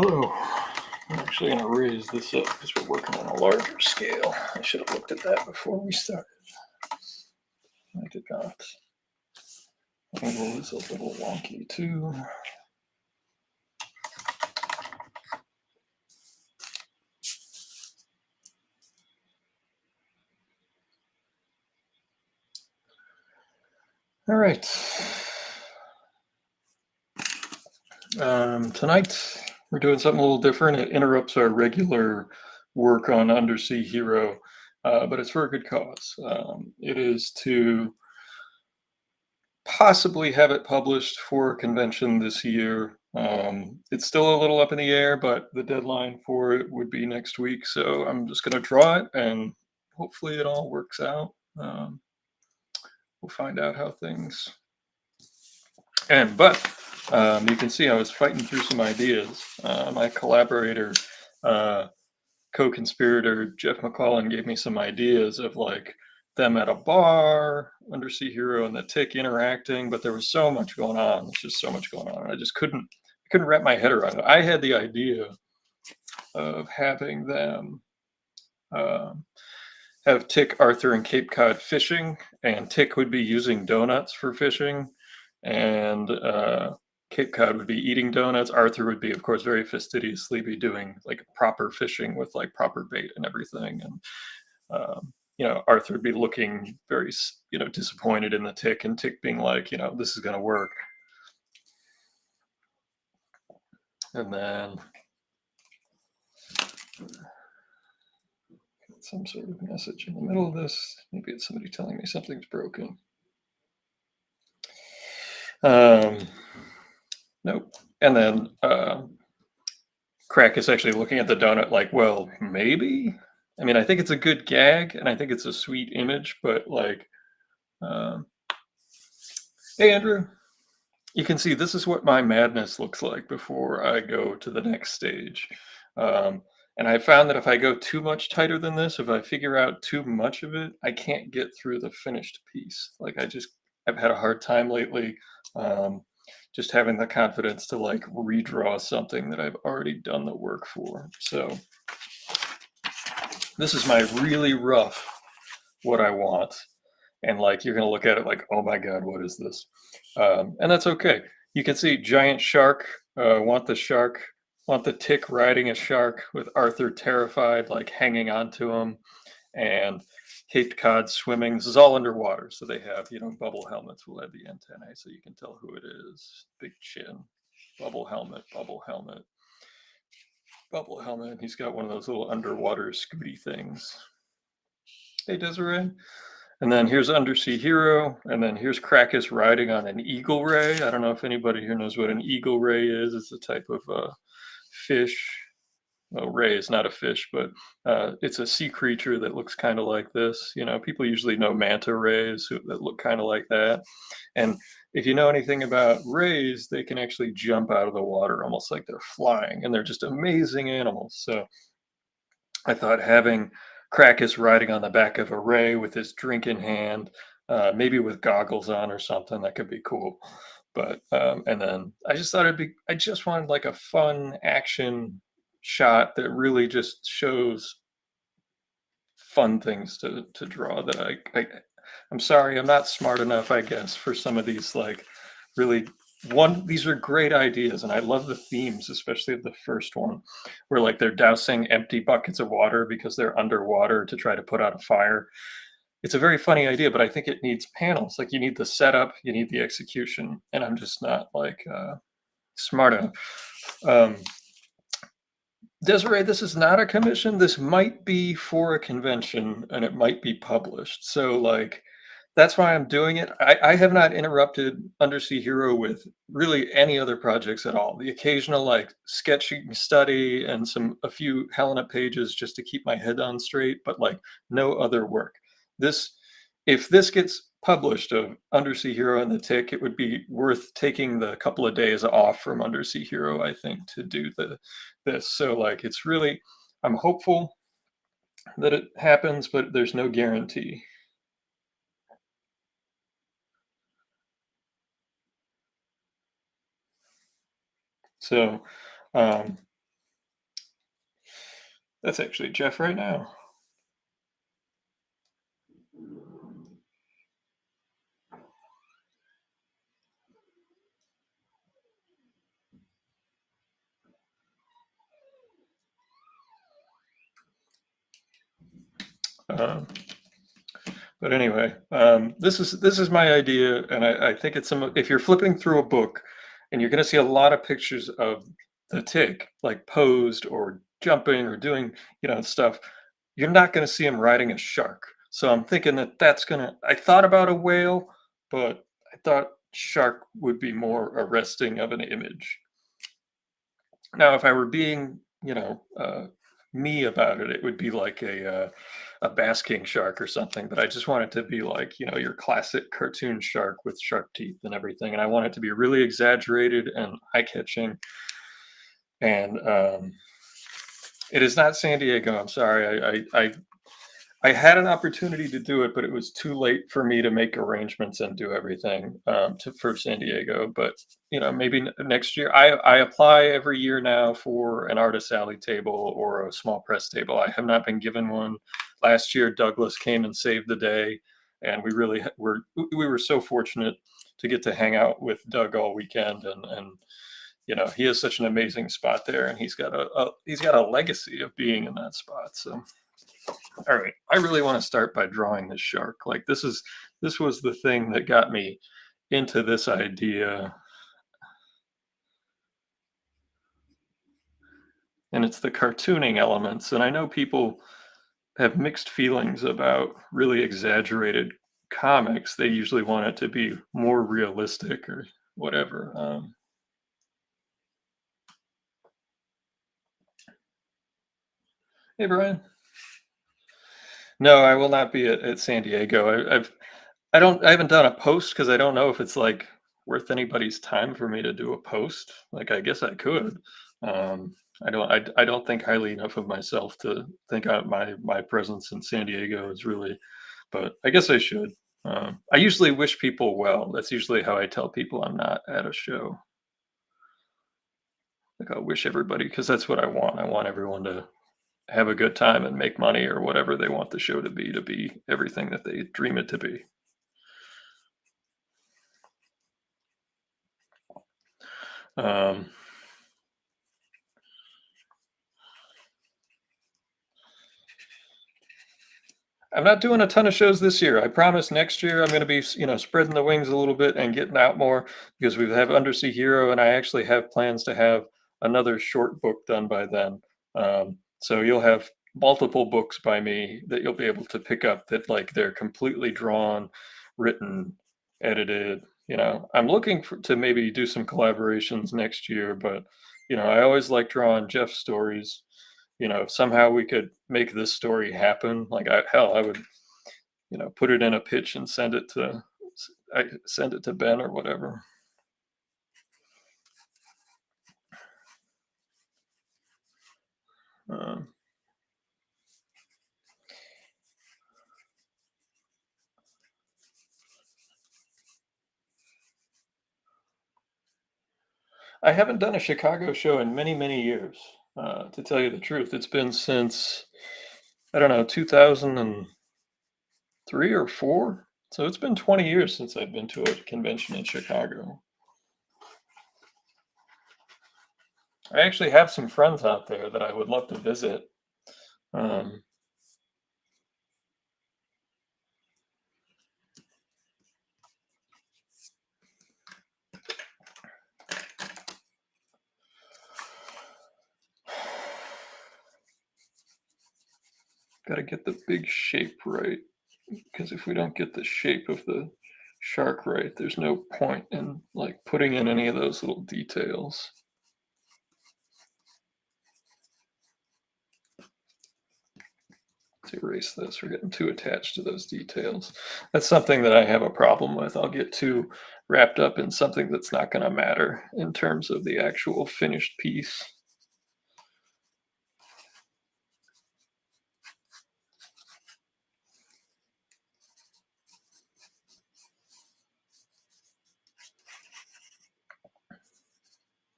Hello. I'm actually going to raise this up because we're working on a larger scale. I should have looked at that before we started. I did not. Angle is a little wonky too. All right. Tonight we're doing something a little different. It interrupts our regular work on Undersea Hero, but it's for a good cause. It is to possibly have it published for a convention this year. It's still a little up in the air, but the deadline for it would be next week. So I'm just going to draw it and hopefully it all works out. We'll find out how things. But you can see I was fighting through some ideas. My collaborator, co-conspirator Jeff McClellan gave me some ideas of like them at a bar, Undersea Hero and the Tick interacting, but there was so much going on. There's just so much going on. I just couldn't wrap my head around it. I had the idea of having them have Tick, Arthur, and Cape Cod fishing, and Tick would be using donuts for fishing, and Cape Cod would be eating donuts. Arthur would be, of course, very fastidiously be doing like proper fishing with like proper bait and everything. And, Arthur would be looking very, disappointed in the Tick, and Tick being like, this is going to work. And then some sort of message in the middle of this. Maybe it's somebody telling me something's broken. Nope. And then Crack is actually looking at the donut like, well, maybe. I mean, I think it's a good gag, and I think it's a sweet image, but like, hey, Andrew, you can see this is what my madness looks like before I go to the next stage. And I found that if I go too much tighter than this, if I figure out too much of it, I can't get through the finished piece. Like I've had a hard time lately just having the confidence to like redraw something that I've already done the work for. So this is my really rough what I want. And like you're gonna look at it like, oh my God, what is this? And that's okay. You can see giant shark, want the Tick riding a shark with Arthur terrified, like hanging onto him, and Cape Cod swimming. This is all underwater, so they have, bubble helmets will have the antennae, so you can tell who it is. Big chin, bubble helmet, bubble helmet, bubble helmet. He's got one of those little underwater scooty things. Hey, Desiree. And then here's Undersea Hero, and then here's Krakus riding on an eagle ray. I don't know if anybody here knows what an eagle ray is. It's a type of fish. Well, ray is not a fish, but it's a sea creature that looks kind of like this. People usually know manta rays that look kind of like that. And if you know anything about rays, they can actually jump out of the water almost like they're flying, and they're just amazing animals. So I thought having Krakus riding on the back of a ray with his drink in hand, maybe with goggles on or something, that could be cool. But and then I just thought I just wanted like a fun action shot that really just shows fun things to draw that I'm sorry, I'm not smart enough, I guess, for some of these like really these are great ideas, and I love the themes, especially of the first one, where like they're dousing empty buckets of water because they're underwater to try to put out a fire. It's a very funny idea, but I think it needs panels. Like you need the setup, you need the execution, and I'm just not like smart enough. Desiree, this is not a commission. This might be for a convention, and it might be published. So like that's why I'm doing it. I have not interrupted Undersea Hero with really any other projects at all. The occasional like sketching study and a few Helena pages just to keep my head on straight, but like no other work. If this gets published of Undersea Hero and the Tick, it would be worth taking the couple of days off from Undersea Hero, I think, to do this. So like it's really, I'm hopeful that it happens, but there's no guarantee. So That's actually Jeff right now. Um, but anyway, this is my idea, and I think it's some. If you're flipping through a book, and you're going to see a lot of pictures of the tick, like posed or jumping or doing, stuff, you're not going to see him riding a shark. So I'm thinking that that's gonna. I thought about a whale, but I thought shark would be more arresting of an image. Now, if I were being, me about it, it would be like a bass king shark or something. But I just want it to be like, your classic cartoon shark with shark teeth and everything. And I want it to be really exaggerated and eye catching. And it is not San Diego. I'm sorry. I had an opportunity to do it, but it was too late for me to make arrangements and do everything for San Diego. But maybe next year. I apply every year now for an artist alley table or a small press table. I have not been given one. Last year, Douglas came and saved the day, and we really we were so fortunate to get to hang out with Doug all weekend, and he has such an amazing spot there, and he's got a legacy of being in that spot. So. All right, I really want to start by drawing this shark. Like this was the thing that got me into this idea, and it's the cartooning elements. And I know people have mixed feelings about really exaggerated comics. They usually want it to be more realistic or whatever. Hey, Brian. No, I will not be at San Diego. I haven't done a post because I don't know if it's like worth anybody's time for me to do a post. Like I guess I could. I don't think highly enough of myself to think my presence in San Diego is really, but I guess I should. I usually wish people well. That's usually how I tell people I'm not at a show. Like I wish everybody because that's what I want. I want everyone to have a good time and make money or whatever they want the show to be everything that they dream it to be. Um, I'm not doing a ton of shows this year. I promise next year I'm going to be, spreading the wings a little bit and getting out more because we have Undersea Hero, and I actually have plans to have another short book done by then. So you'll have multiple books by me that you'll be able to pick up that like they're completely drawn, written, edited. I'm looking to maybe do some collaborations next year, but I always like drawing Jeff's stories. If somehow we could make this story happen, like hell, I would, put it in a pitch and send it to Ben or whatever. Um, I haven't done a Chicago show in many, many years. To tell you the truth, it's been since I don't know 2003 or four. So it's been 20 years since I've been to a convention in Chicago. I actually have some friends out there that I would love to visit. Um, Got to get the big shape right. Because if we don't get the shape of the shark right, there's no point in like putting in any of those little details. Let's erase this. We're getting too attached to those details. That's something that I have a problem with. I'll get too wrapped up in something that's not going to matter in terms of the actual finished piece.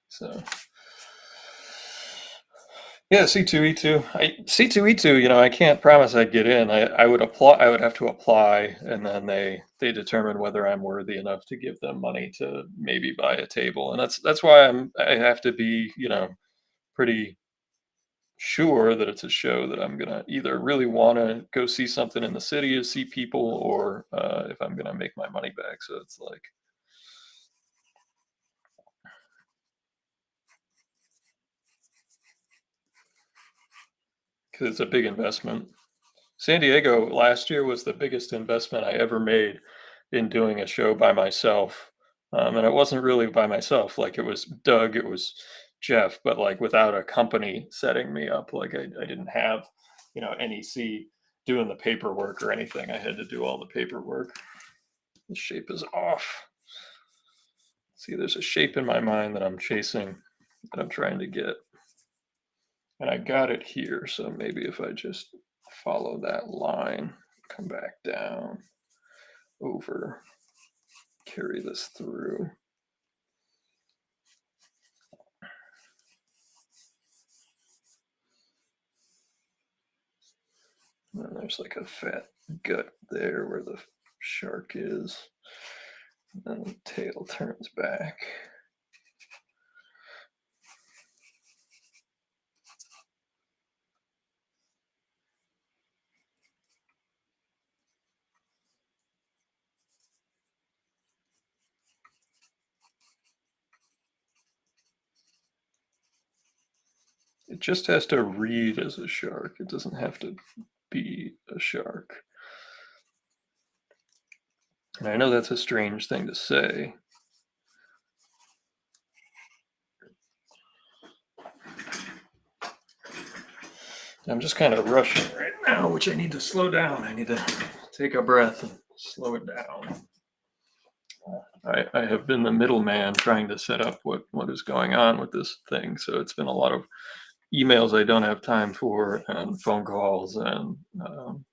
So Yeah, C2E2. C2E2, I can't promise I'd get in. I would apply. I would have to apply, and then they determine whether I'm worthy enough to give them money to maybe buy a table. And that's why I have to be, pretty sure that it's a show that I'm gonna either really want to go see something in the city to see people, or if I'm gonna make my money back. So it's like, because it's a big investment. San Diego last year was the biggest investment I ever made in doing a show by myself. And it wasn't really by myself. Like, it was Doug, it was Jeff, but like without a company setting me up. Like, I didn't have, NEC doing the paperwork or anything. I had to do all the paperwork. The shape is off. See, there's a shape in my mind that I'm chasing, that I'm trying to get. And I got it here. So maybe if I just follow that line, come back down, over, carry this through. And then there's like a fat gut there where the shark is. And then the tail turns back. It just has to read as a shark. It doesn't have to be a shark. And I know that's a strange thing to say. I'm just kind of rushing right now, which I need to slow down. I need to take a breath and slow it down. I have been the middleman trying to set up what is going on with this thing. So it's been a lot of emails I don't have time for, and phone calls, and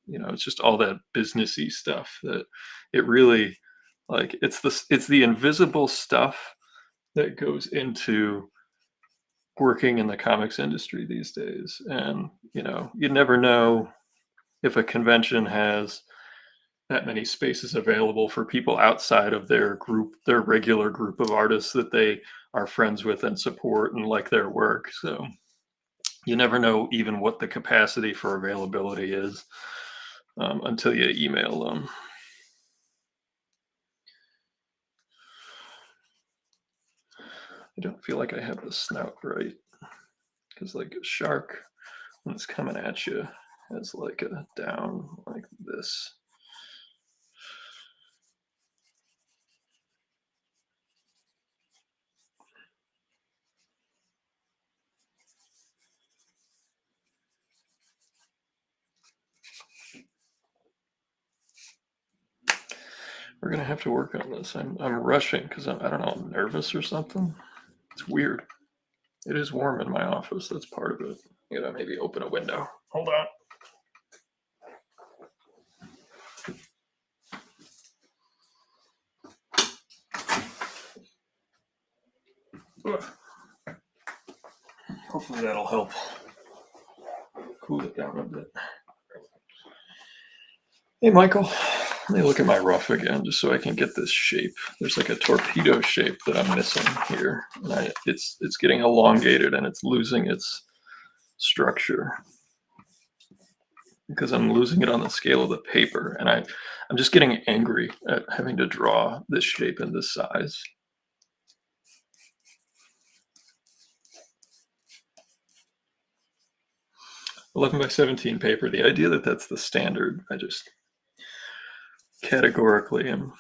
it's just all that businessy stuff that it really, like, it's the invisible stuff that goes into working in the comics industry these days. And you never know if a convention has that many spaces available for people outside of their group, their regular group of artists that they are friends with and support and like their work. So you never know even what the capacity for availability is, until you email them. I don't feel like I have the snout right, because like a shark, when it's coming at you, has like a down like this. We're gonna have to work on this. I'm rushing because I don't know, I'm nervous or something. It's weird. It is warm in my office. That's part of it. Maybe open a window. Hold on. Ugh. Hopefully that'll help cool it down a bit. Hey, Michael. Let me look at my rough again, just so I can get this shape. There's like a torpedo shape that I'm missing here, and it's getting elongated and it's losing its structure because I'm losing it on the scale of the paper, and I'm just getting angry at having to draw this shape in this size. 11 by 17 paper. The idea that that's the standard, I just categorically am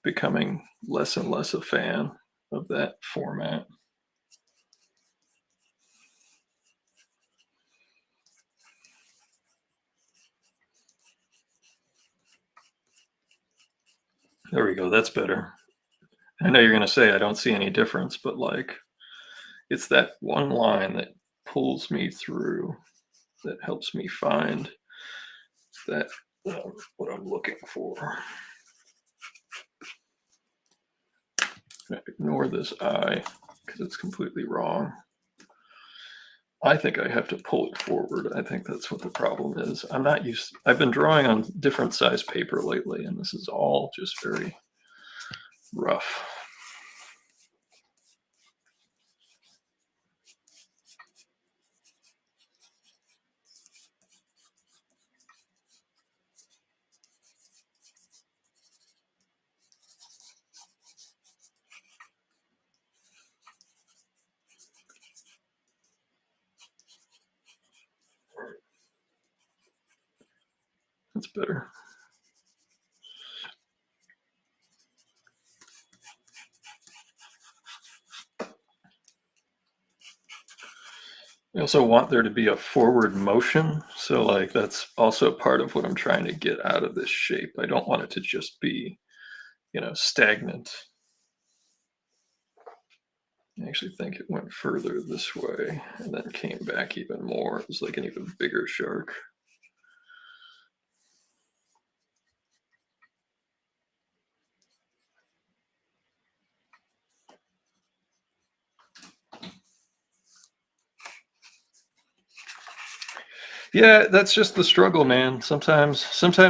becoming less and less a fan of that format. There we go. That's better. I know you're going to say I don't see any difference, but like, it's that one line that pulls me through, that helps me find that, what I'm looking for. Ignore this eye because it's completely wrong. I think I have to pull it forward. I think that's what the problem is. I'm not used I've been drawing on different size paper lately, and this is all just very rough. That's better. I also want there to be a forward motion. So like that's also part of what I'm trying to get out of this shape. I don't want it to just be, stagnant. I actually think it went further this way and then came back even more. It was like an even bigger shark. Yeah, that's just the struggle, man. Sometimes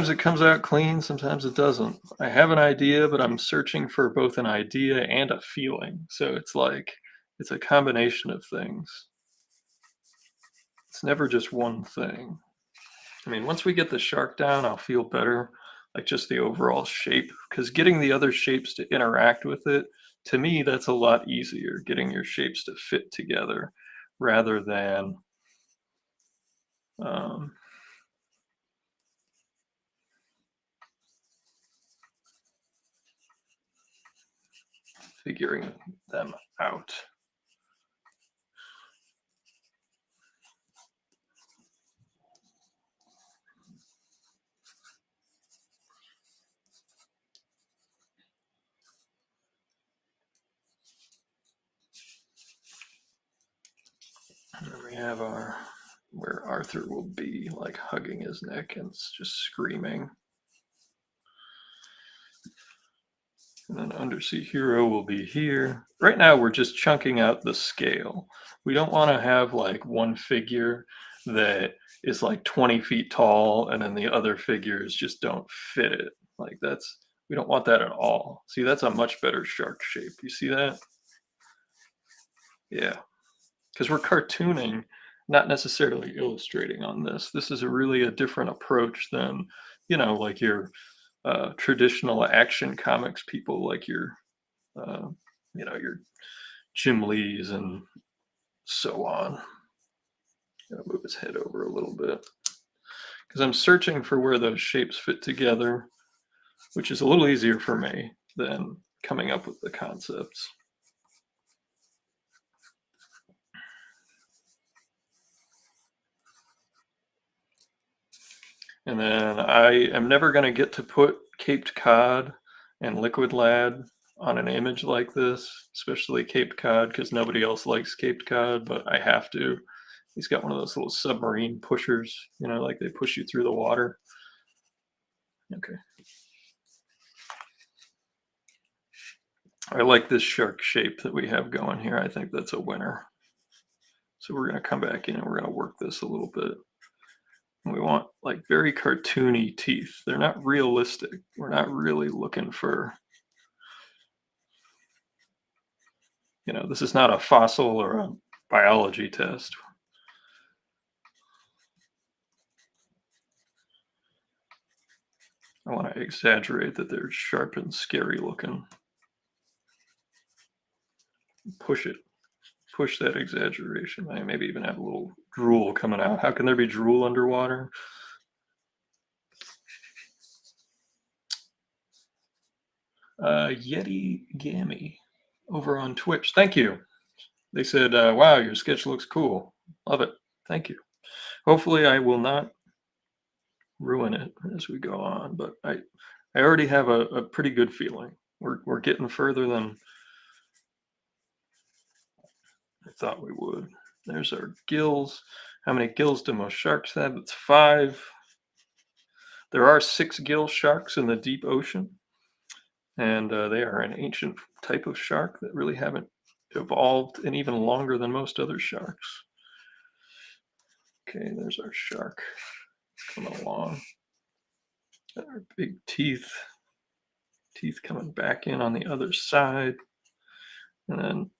it comes out clean, sometimes it doesn't. I have an idea, but I'm searching for both an idea and a feeling. So it's like it's a combination of things. It's never just one thing. I mean, once we get the shark down, I'll feel better, like just the overall shape, because getting the other shapes to interact with it, to me, that's a lot easier, getting your shapes to fit together rather than um, figuring them out. And then we have our where Arthur will be like hugging his neck and just screaming. And then Undersea Hero will be here. Right now, we're just chunking out the scale. We don't want to have like one figure that is like 20 feet tall and then the other figures just don't fit it. Like we don't want that at all. See, that's a much better shark shape. You see that? Yeah. Because we're cartooning, not necessarily illustrating on this. This is really a different approach than, like your traditional action comics people, like uh, your Jim Lees and so on. Gotta move his head over a little bit because I'm searching for where those shapes fit together, which is a little easier for me than coming up with the concepts. And then I am never going to get to put Caped Cod and Liquid Lad on an image like this, especially Caped Cod, because nobody else likes Caped Cod, but I have to. He's got one of those little submarine pushers, like they push you through the water. Okay. I like this shark shape that we have going here. I think that's a winner. So we're going to come back in and we're going to work this a little bit. And we want like very cartoony teeth. They're not realistic. We're not really looking for, this is not a fossil or a biology test. I want to exaggerate that they're sharp and scary looking. Push it. Push that exaggeration. I maybe even have a little drool coming out. How can there be drool underwater? Yeti Gammy over on Twitch. Thank you. They said, wow, your sketch looks cool. Love it. Thank you. Hopefully, I will not ruin it as we go on, but I already have a pretty good feeling. We're getting further than I thought we would. There's our gills. How many gills do most sharks have? It's 5. There are 6 gill sharks in the deep ocean, and they are an ancient type of shark that really haven't evolved and even longer than most other sharks. Okay, there's our shark. It's coming along. Got our big teeth. Teeth coming back in on the other side. And then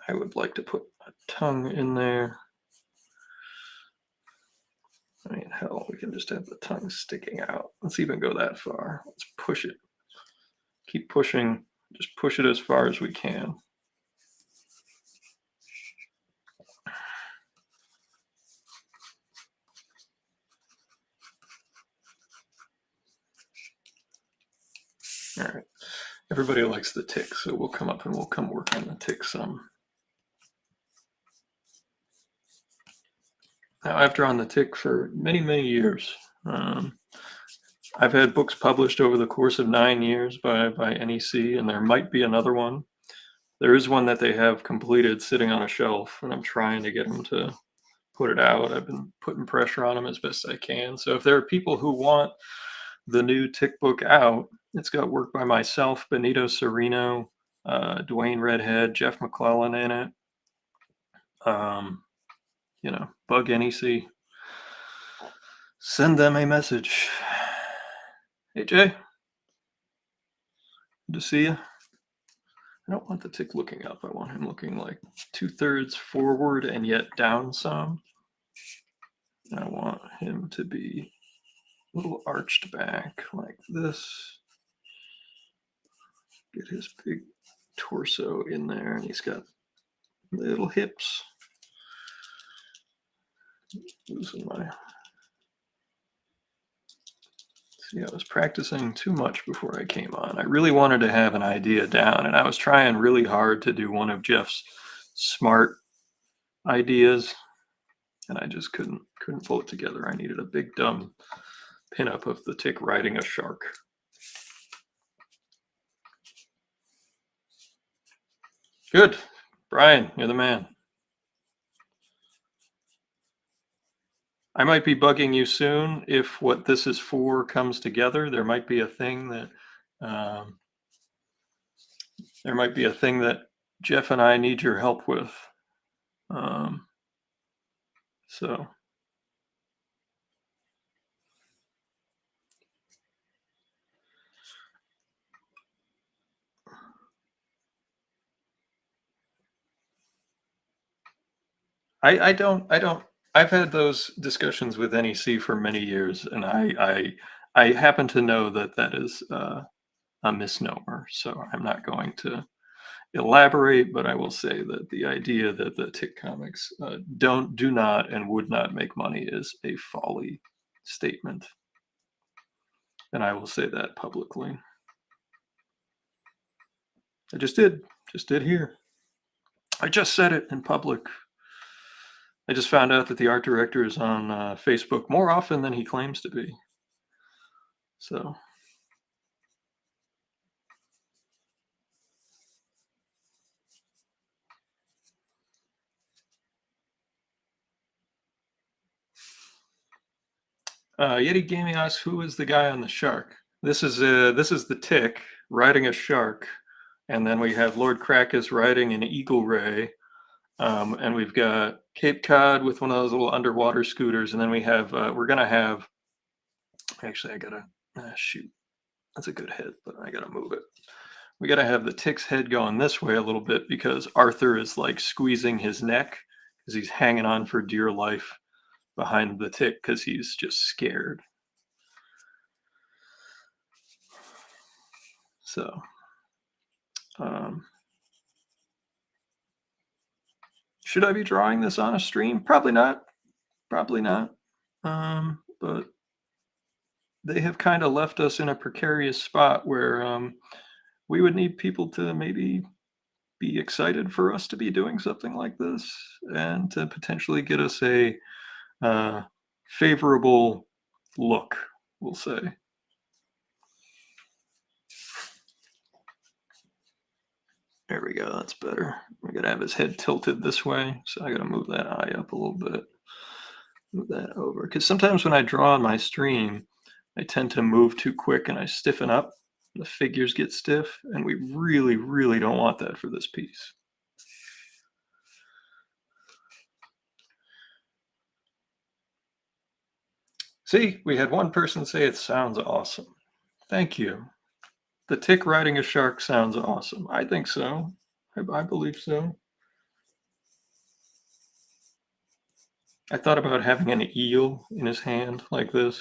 I would like to put a tongue in there. I mean, hell, we can just have the tongue sticking out. Let's even go that far. Let's push it. Keep pushing. Just push it as far as we can. All right. Everybody likes the tick, so we'll come up and we'll come work on the tick some. Now, I've drawn the tick for many, many years. I've had books published over the course of 9 years by NEC, and there might be another one. There is one that they have completed sitting on a shelf, and I'm trying to get them to put it out. I've been putting pressure on them as best I can. So if there are people who want the new tick book out, it's got work by myself, Benito Sereno, Dwayne Redhead, Jeff McClellan in it. Bug NEC. Send them a message. Hey, Jay. Good to see you. I don't want the tick looking up. I want him looking like 2/3 forward and yet down some. I want him to be a little arched back like this. Get his big torso in there, and he's got little hips. Losing my... See, I was practicing too much before I came on. I really wanted to have an idea down, and I was trying really hard to do one of Jeff's smart ideas, and I just couldn't pull it together. I needed a big dumb pinup of the tick riding a shark. Good. Brian, you're the man. I might be bugging you soon if what this is for comes together. There might be a thing that Jeff and I need your help with. So I don't I've had those discussions with NEC for many years, and I happen to know that that is a misnomer. So I'm not going to elaborate, but I will say that the idea that the Tick comics do not and would not make money is a folly statement, and I will say that publicly. I just did here. I just said it in public. I just found out that the art director is on Facebook more often than he claims to be. So Yeti Gaming asks, who is the guy on the shark? This is the Tick riding a shark, and then we have Lord Crackus riding an eagle ray, and we've got Cape Cod with one of those little underwater scooters, and then we have we're gonna have. Actually, I gotta shoot. That's a good head, but I gotta move it. We gotta have the Tick's head going this way a little bit because Arthur is like squeezing his neck because he's hanging on for dear life behind the Tick because he's just scared. So, should I be drawing this on a stream? Probably not. Probably not. But they have kind of left us in a precarious spot where we would need people to maybe be excited for us to be doing something like this and to potentially get us a favorable look, we'll say. There we go. That's better. We're going to have his head tilted this way. So I got to move that eye up a little bit. Move that over. Because sometimes when I draw on my stream, I tend to move too quick and I stiffen up. The figures get stiff. And we really, really don't want that for this piece. See, we had one person say it sounds awesome. Thank you. The tick riding a shark sounds awesome. I think so. I believe so. I thought about having an eel in his hand like this.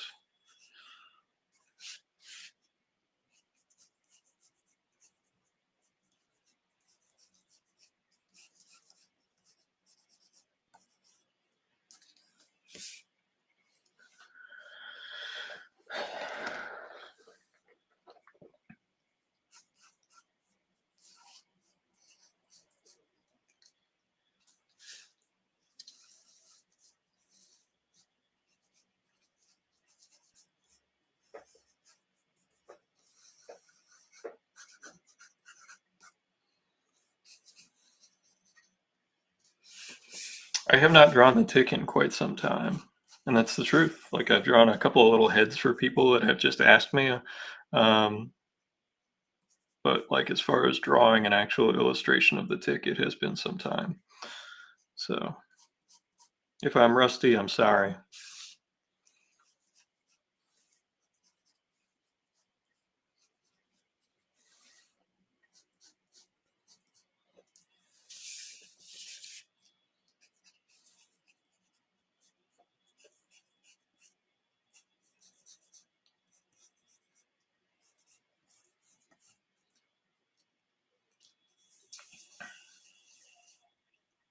I have not drawn the tick in quite some time, and that's the truth. Like, I've drawn a couple of little heads for people that have just asked me, um, but, like, as far as drawing an actual illustration of the tick, it has been some time. So, if I'm rusty, I'm sorry.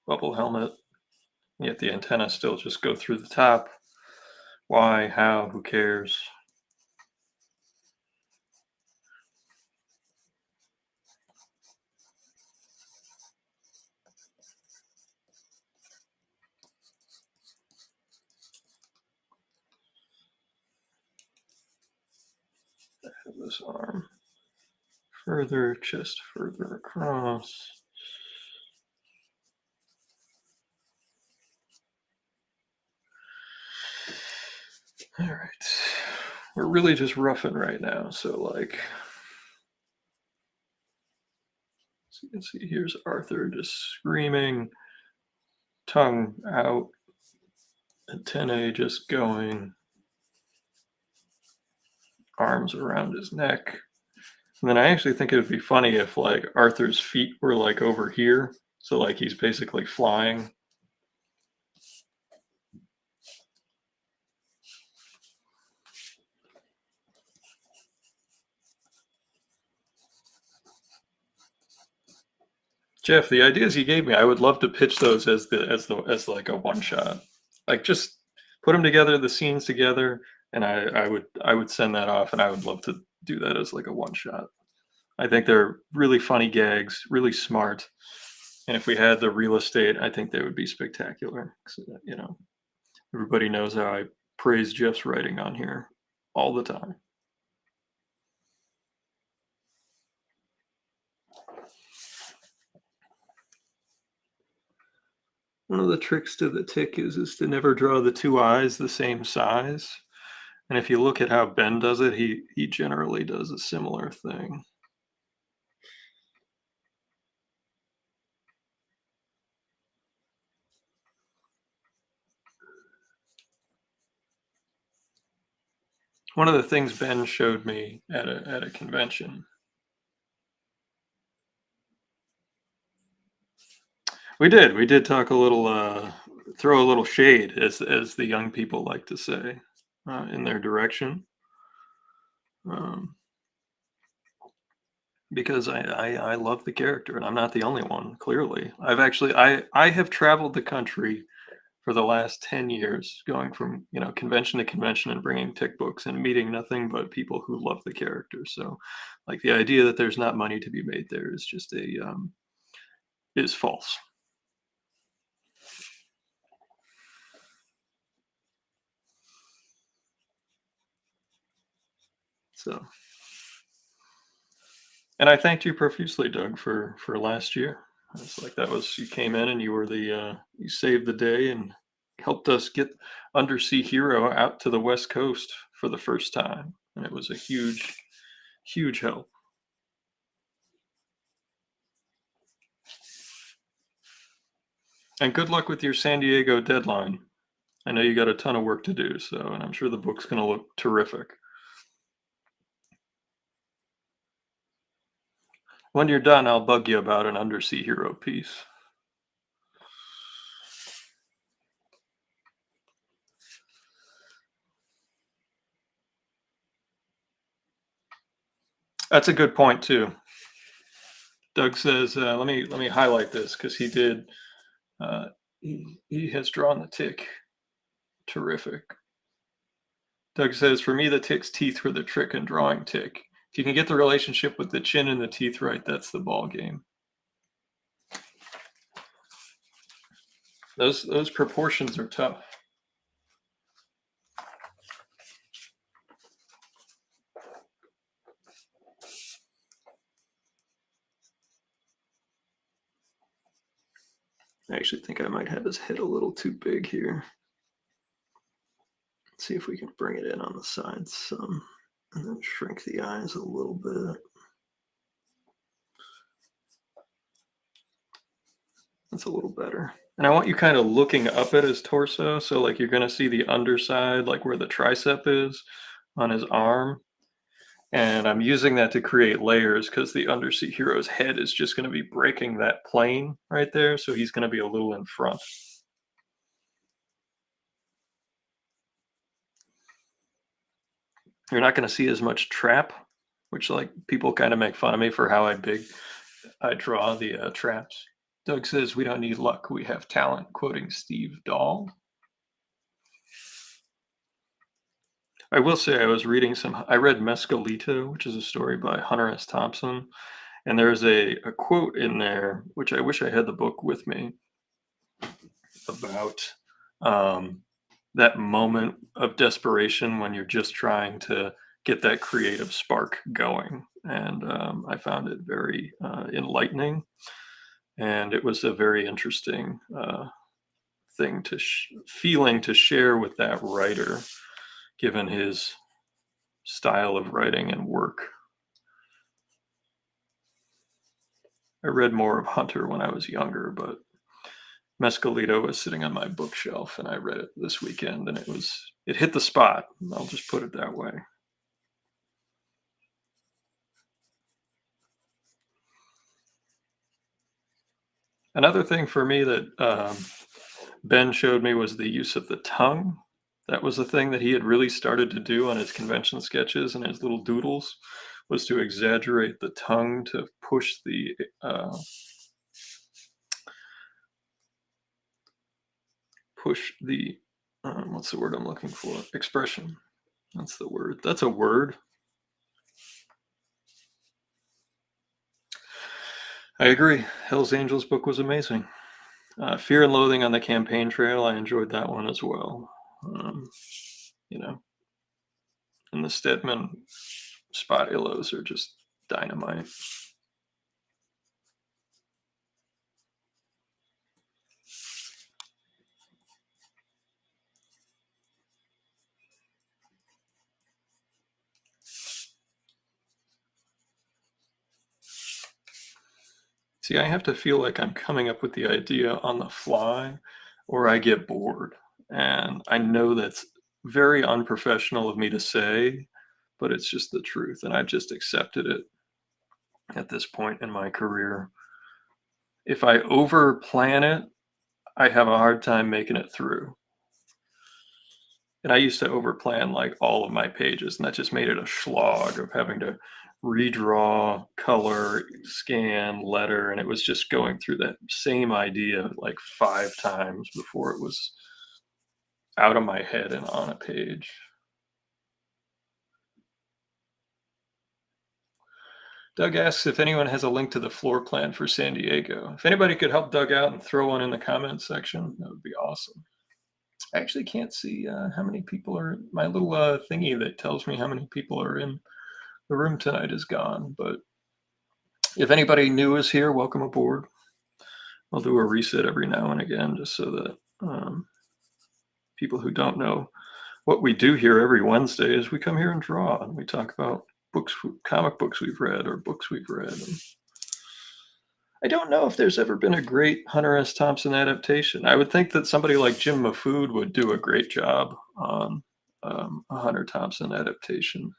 Bubble helmet, yet the antenna still just go through the top. Why? How? Who cares? This arm further, chest further across. All right, we're really just roughing right now. So, like, so you can see here's Arthur just screaming, tongue out, antennae just going, arms around his neck. And then I actually think it would be funny if, like, Arthur's feet were like over here, so like he's basically flying. Jeff, the ideas you gave me, I would love to pitch those as like a one shot. Like, just put them together, the scenes together, and I would send that off, and I would love to do that as like a one shot. I think they're really funny gags, really smart, and if we had the real estate, I think they would be spectacular. So, everybody knows how I praise Jeff's writing on here all the time. One of the tricks to the tick is to never draw the two eyes the same size. And if you look at how Ben does it, he generally does a similar thing. One of the things Ben showed me at a convention. We did talk a little, throw a little shade, as the young people like to say, in their direction. Um, because I love the character, and I'm not the only one. Clearly, I have traveled the country for the last 10 years, going from, convention to convention and bringing tick books and meeting nothing but people who love the character. So, like, the idea that there's not money to be made there is just is false. So, and I thanked you profusely, Doug, for last year. It's like that was, you came in and you were you saved the day and helped us get Undersea Hero out to the West Coast for the first time, and it was a huge, huge help. And good luck with your San Diego deadline. I know you got a ton of work to do, and I'm sure the book's going to look terrific. When you're done, I'll bug you about an Undersea Hero piece. That's a good point too. Doug says, let me highlight this because he did. He has drawn the tick. Terrific. Doug says, for me, the tick's teeth were the trick in drawing tick. If you can get the relationship with the chin and the teeth right, that's the ball game. Those proportions are tough. I actually think I might have his head a little too big here. Let's see if we can bring it in on the sides some, and then shrink the eyes a little bit. That's a little better. And I want you kind of looking up at his torso. So like you're going to see the underside, like where the tricep is on his arm. And I'm using that to create layers because the Undersea Hero's head is just going to be breaking that plane right there. So he's going to be a little in front. You're not going to see as much trap, which like people kind of make fun of me for how I draw the traps. Doug says, we don't need luck, we have talent, quoting Steve Dahl. I will say I read Mescalito, which is a story by Hunter S. Thompson. And there's a quote in there, which I wish I had the book with me, about that moment of desperation when you're just trying to get that creative spark going. And I found it very enlightening. And it was a very interesting feeling to share with that writer, given his style of writing and work. I read more of Hunter when I was younger, but Mescalito was sitting on my bookshelf and I read it this weekend and it hit the spot. I'll just put it that way. Another thing for me that Ben showed me was the use of the tongue. That was the thing that he had really started to do on his convention sketches and his little doodles, was to exaggerate the tongue to push the what's the word I'm looking for? Expression. That's the word. That's a word. I agree. Hell's Angels book was amazing. Fear and Loathing on the Campaign Trail, I enjoyed that one as well. And the Stedman spot illos are just dynamite. See, I have to feel like I'm coming up with the idea on the fly or I get bored. And I know that's very unprofessional of me to say, but it's just the truth. And I've just accepted it at this point in my career. If I over plan it, I have a hard time making it through. And I used to over plan like all of my pages, and that just made it a slog of having to redraw, color, scan, letter, and it was just going through that same idea like 5 times before it was out of my head and on a page. Doug asks if anyone has a link to the floor plan for San Diego. If anybody could help Doug out and throw one in the comments section, that would be awesome. I actually can't see how many people are. My little thingy that tells me how many people are in the room tonight is gone. But if anybody new is here, welcome aboard. I'll do a reset every now and again just so that people who don't know what we do here every Wednesday is we come here and draw and we talk about books, comic books we've read or books we've read. And I don't know if there's ever been a great Hunter S. Thompson adaptation. I would think that somebody like Jim Mafood would do a great job on a Hunter Thompson adaptation.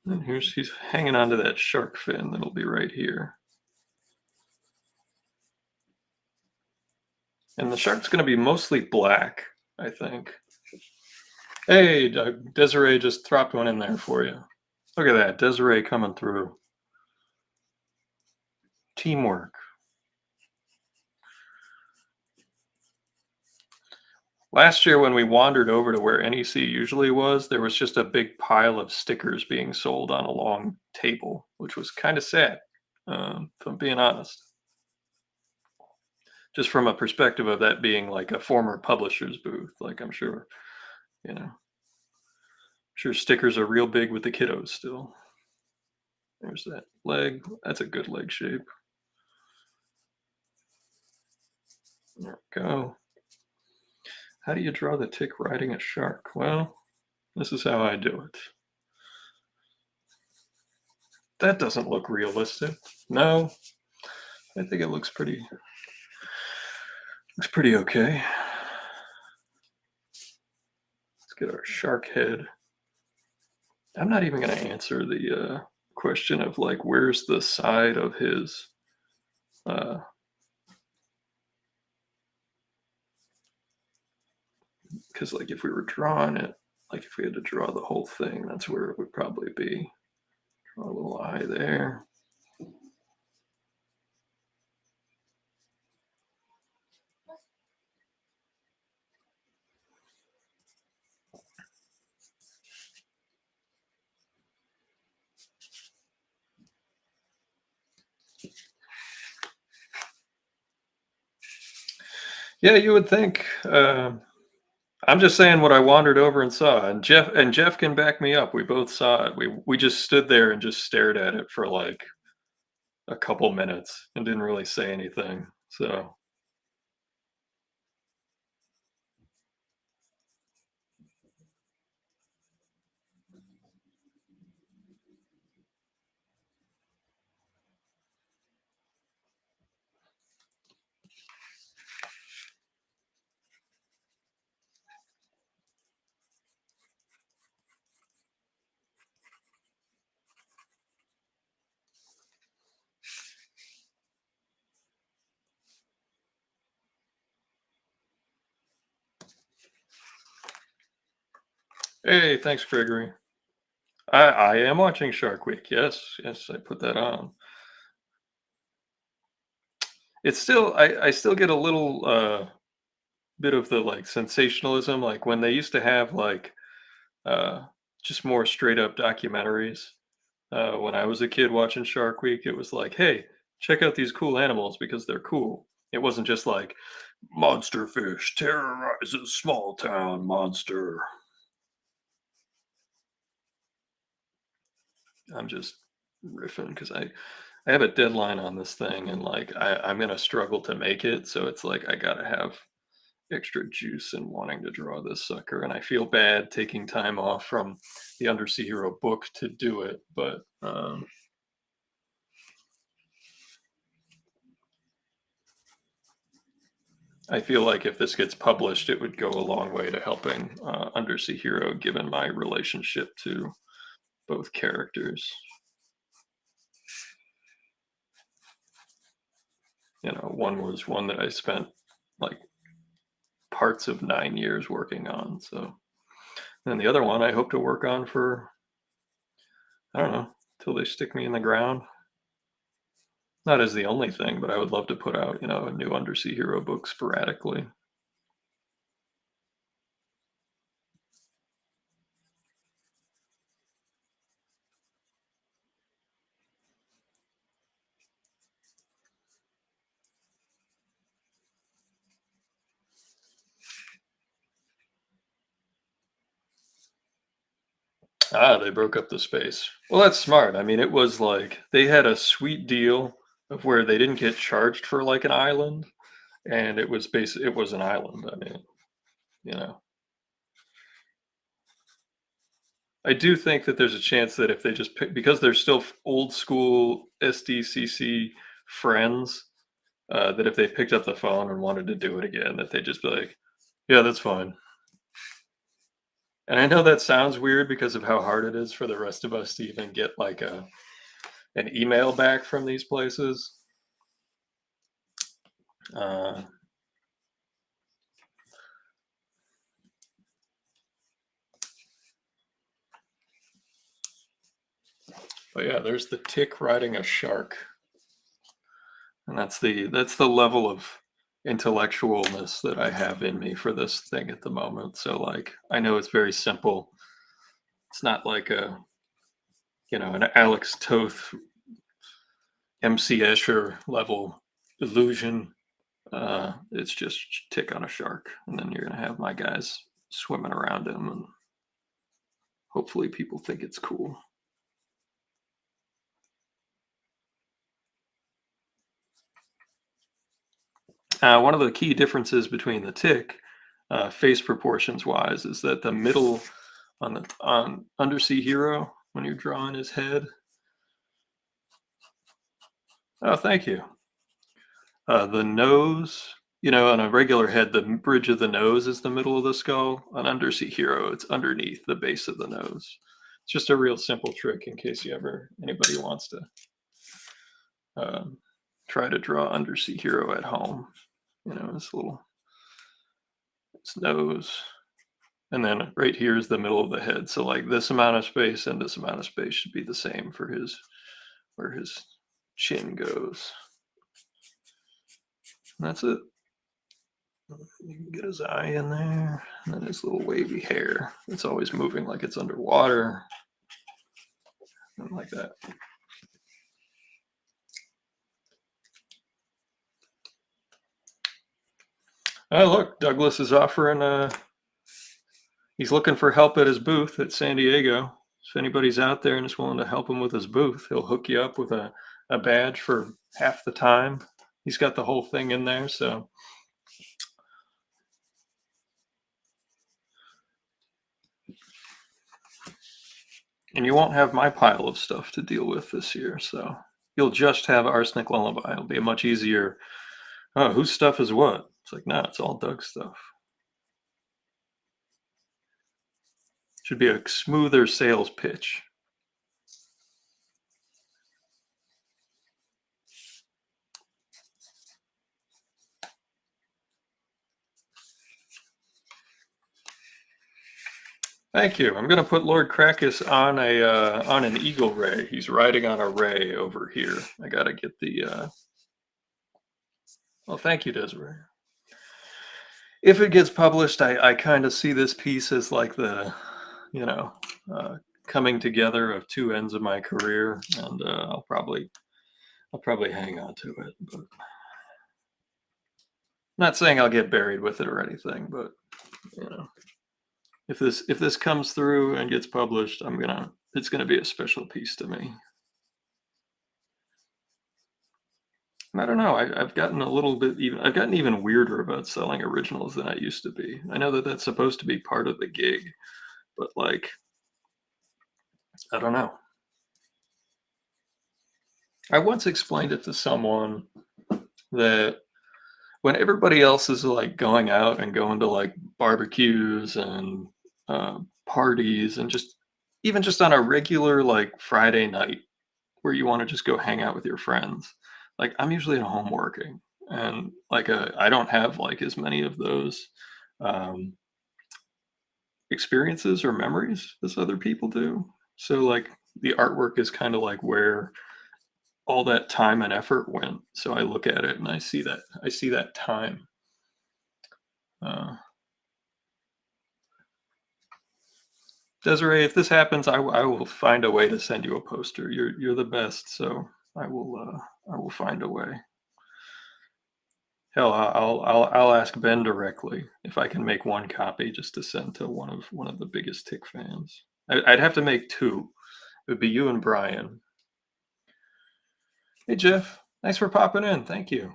And he's hanging onto that shark fin that'll be right here. And the shark's going to be mostly black, I think. Hey, Desiree just dropped one in there for you. Look at that, Desiree coming through. Teamwork. Last year, when we wandered over to where NEC usually was, there was just a big pile of stickers being sold on a long table, which was kind of sad, if I'm being honest. Just from a perspective of that being like a former publisher's booth, like I'm sure, sure stickers are real big with the kiddos still. There's that leg. That's a good leg shape. There we go. How do you draw the tick riding a shark? Well, this is how I do it. That doesn't look realistic. No, I think it looks pretty okay. Let's get our shark head. I'm not even going to answer the question of like where's the side of his because like if we were drawing it, like if we had to draw the whole thing, that's where it would probably be. Draw a little eye there. Yeah, you would think. I'm just saying what I wandered over and saw, and Jeff can back me up. We both saw it. We just stood there and just stared at it for like a couple minutes and didn't really say anything. So hey, thanks, Gregory. I am watching Shark Week. Yes, yes, I put that on. It's still I still get a little bit of the like sensationalism, like when they used to have like uh just more straight up documentaries. When I was a kid watching Shark Week, it was like, hey, check out these cool animals because they're cool. It wasn't just like monster fish terrorizes small town monster. I'm just riffing because I have a deadline on this thing and like I'm gonna struggle to make it. So it's like I gotta have extra juice and wanting to draw this sucker. And I feel bad taking time off from the Undersea Hero book to do it, but I feel like if this gets published, it would go a long way to helping Undersea Hero, given my relationship to both characters. One was one that I spent like parts of 9 years working on. So, and the other one I hope to work on for, I don't know, till they stick me in the ground. Not as the only thing, but I would love to put out, a new Undersea Hero book sporadically. Ah, they broke up the space. Well, that's smart. I mean, it was like they had a sweet deal of where they didn't get charged for like an island, and it was an island. I mean, you know. I do think that there's a chance that if they just pick, because they're still old school SDCC friends, that if they picked up the phone and wanted to do it again, that they'd just be like, "Yeah, that's fine." And I know that sounds weird because of how hard it is for the rest of us to even get like an email back from these places. Uh, but yeah, there's the tick riding a shark, and that's the level of intellectualness that I have in me for this thing at the moment. So like, I know it's very simple. It's not like an Alex Toth, MC Escher level illusion. It's just tick on a shark, and then you're gonna have my guys swimming around him, and hopefully people think it's cool. One of the key differences between the tick, face proportions wise, is that the middle on Undersea Hero, when you're drawing his head. Oh, thank you. The nose, on a regular head, the bridge of the nose is the middle of the skull. On Undersea Hero, it's underneath the base of the nose. It's just a real simple trick in case anybody wants to um, try to draw Undersea Hero at home. His nose, and then right here is the middle of the head. So like this amount of space and this amount of space should be the same for where his chin goes. And that's it. You can get his eye in there, and then his little wavy hair. It's always moving like it's underwater. And like that. Oh, look, Douglas is offering he's looking for help at his booth at San Diego. If anybody's out there and is willing to help him with his booth, he'll hook you up with a badge for half the time. He's got the whole thing in there, so and you won't have my pile of stuff to deal with this year, so you'll just have Arsenic Lullaby. It'll be a much easier. Oh, whose stuff is what? It's like, no, it's all Doug's stuff. Should be a smoother sales pitch. Thank you. I'm going to put Lord Crackus on an eagle ray. He's riding on a ray over here. I got to get the. Well, thank you, Desiree. If it gets published, I kind of see this piece as like the, you know, coming together of two ends of my career, and I'll probably hang on to it. But not saying I'll get buried with it or anything, but you know, if this comes through and gets published, it's gonna be a special piece to me. And I don't know. I've gotten a little bit even. I've gotten even weirder about selling originals than I used to be. I know that that's supposed to be part of the gig, but like, I don't know. I once explained it to someone that when everybody else is like going out and going to like barbecues and parties and just even just on a regular like Friday night where you want to just go hang out with your friends, like I'm usually at home working, and like I don't have like as many of those um, experiences or memories as other people do. So like the artwork is kind of like where all that time and effort went. So I look at it and I see that time. Uh, Desiree, if this happens, I will find a way to send you a poster. You're the best, so I will find a way. Hell, I'll ask Ben directly if I can make one copy just to send to one of the biggest Tick fans. I'd have to make two. It would be you and Brian. Hey Jeff, thanks for popping in. Thank you.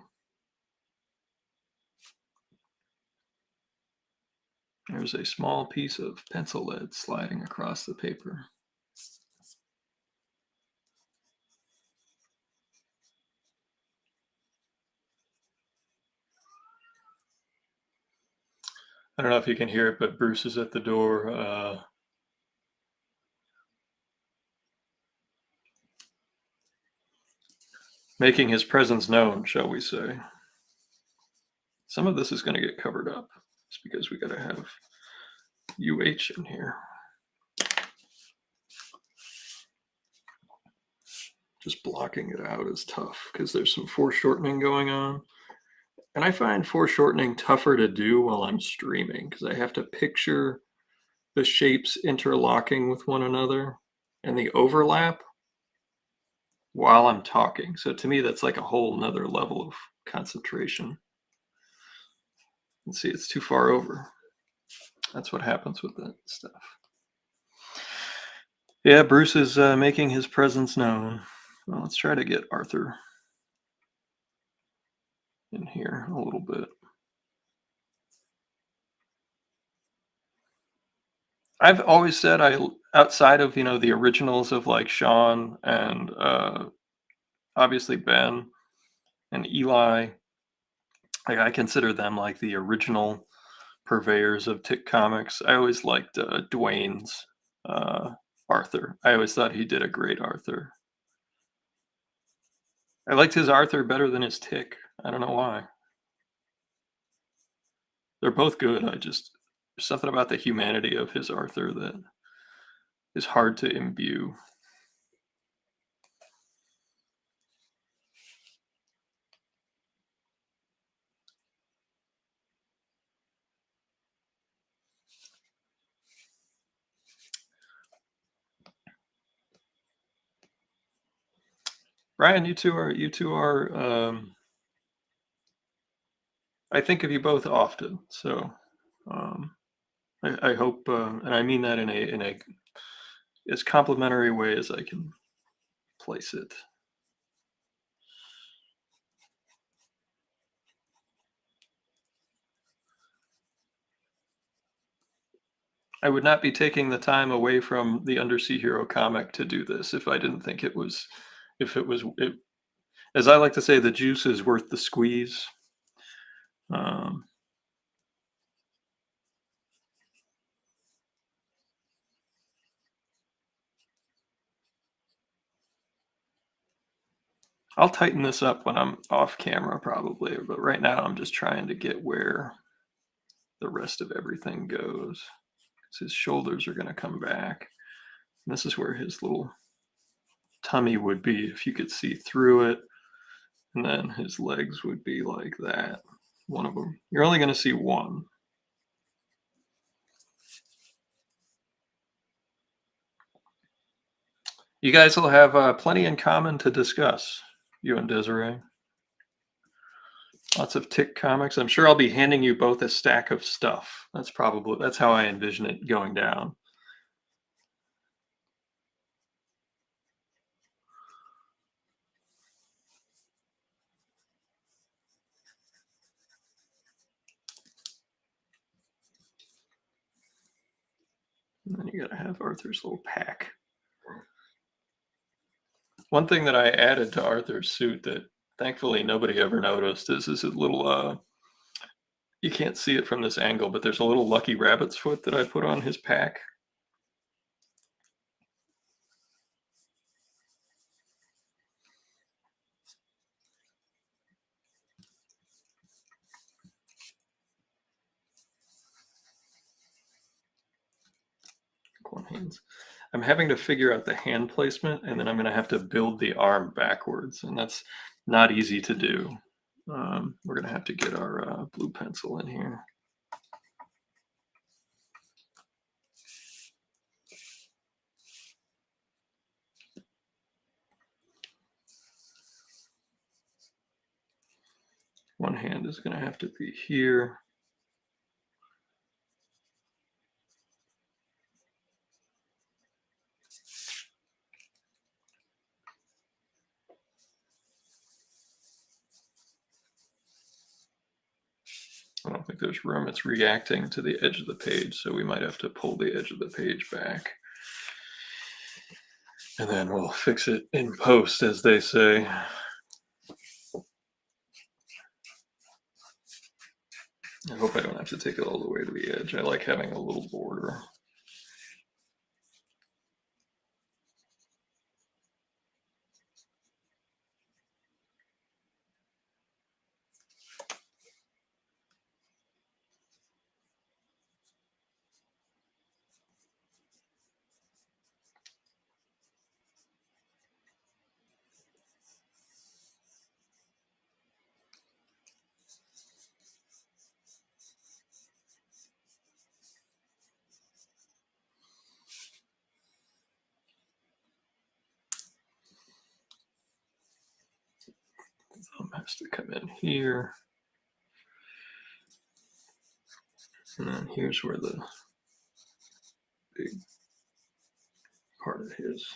There's a small piece of pencil lead sliding across the paper. I don't know if you can hear it, but Bruce is at the door. Making his presence known, shall we say. Some of this is going to get covered up. It's because we got to have UH in here. Just blocking it out is tough because there's some foreshortening going on. And I find foreshortening tougher to do while I'm streaming because I have to picture the shapes interlocking with one another and the overlap while I'm talking. So to me, that's like a whole nother level of concentration. And see, it's too far over. That's what happens with that stuff. Yeah, Bruce is making his presence known. Well, let's try to get Arthur in here a little bit. I've always said outside of the originals of like Sean and obviously Ben and Eli, I consider them like the original purveyors of Tick comics. I always liked Dwayne's Arthur. I always thought he did a great Arthur. I liked his Arthur better than his Tick. I don't know why. They're both good. There's something about the humanity of his Arthur that is hard to imbue. Brian, you two are I think of you both often, so I hope, and I mean that in a as complimentary way as I can place it. I would not be taking the time away from the Undersea Hero comic to do this if I didn't think it was, as I like to say, the juice is worth the squeeze. Um, I'll tighten this up when I'm off camera probably, but right now I'm just trying to get where the rest of everything goes. His shoulders are going to come back. And this is where his little tummy would be if you could see through it. And then his legs would be like that. One of them. You're only going to see one. You guys will have plenty in common to discuss, you and Desiree. Lots of Tick comics. I'm sure I'll be handing you both a stack of stuff. That's how I envision it going down. And then you got to have Arthur's little pack. One thing that I added to Arthur's suit that thankfully nobody ever noticed is this little you can't see it from this angle, but there's a little lucky rabbit's foot that I put on his pack. hands. I'm having to figure out the hand placement, and then I'm gonna have to build the arm backwards, and that's not easy to do. We're gonna have to get our blue pencil in here. One hand is gonna have to be here. I don't think there's room. It's reacting to the edge of the page, so we might have to pull the edge of the page back. And then we'll fix it in post, as they say. I hope I don't have to take it all the way to the edge. I like having a little border. Thumb has to come in here. And then here's where the big part of his.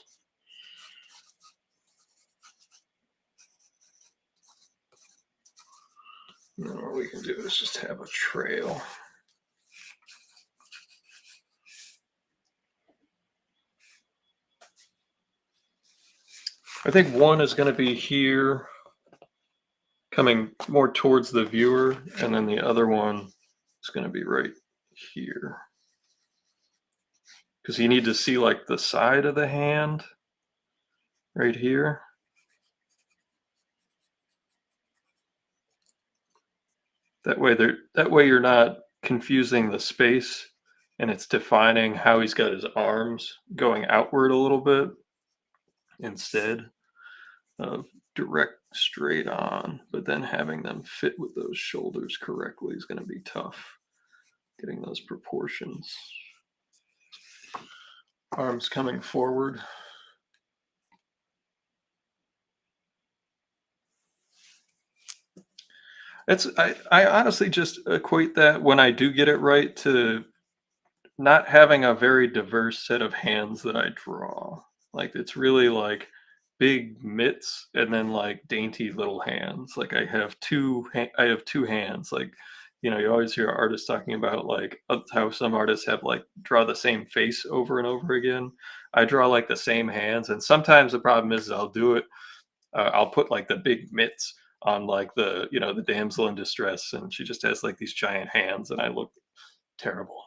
And then what we can do is just have a trail. I think one is going to be here, coming more towards the viewer, and then the other one is going to be right here. Because you need to see like the side of the hand right here. That way you're not confusing the space, and it's defining how he's got his arms going outward a little bit instead of direct straight on, but then having them fit with those shoulders correctly is going to be tough. Getting those proportions. Arms coming forward. I honestly just equate that, when I do get it right, to not having a very diverse set of hands that I draw. Like, it's really like big mitts and then like dainty little hands. Like I have two hands. Like, you always hear artists talking about like how some artists have like draw the same face over and over again. I draw like the same hands, and sometimes the problem is I'll do it. I'll put like the big mitts on like the damsel in distress, and she just has like these giant hands, and I look terrible.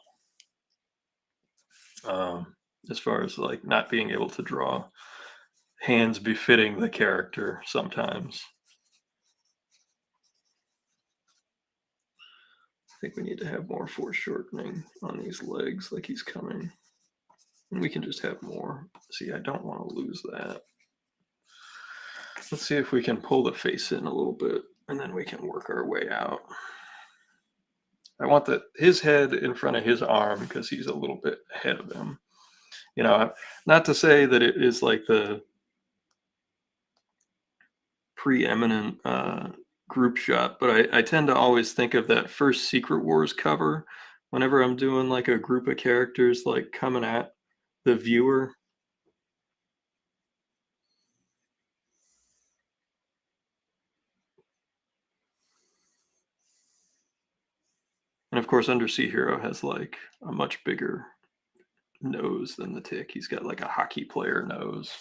As far as like not being able to draw hands befitting the character sometimes. I think we need to have more foreshortening on these legs, like he's coming. And we can just have more. See, I don't want to lose that. Let's see if we can pull the face in a little bit, and then we can work our way out. I want his head in front of his arm because he's a little bit ahead of him. Not to say that it is like the preeminent group shot, but I tend to always think of that first Secret Wars cover whenever I'm doing like a group of characters like coming at the viewer. And of course, Undersea Hero has like a much bigger nose than the Tick. He's got like a hockey player nose.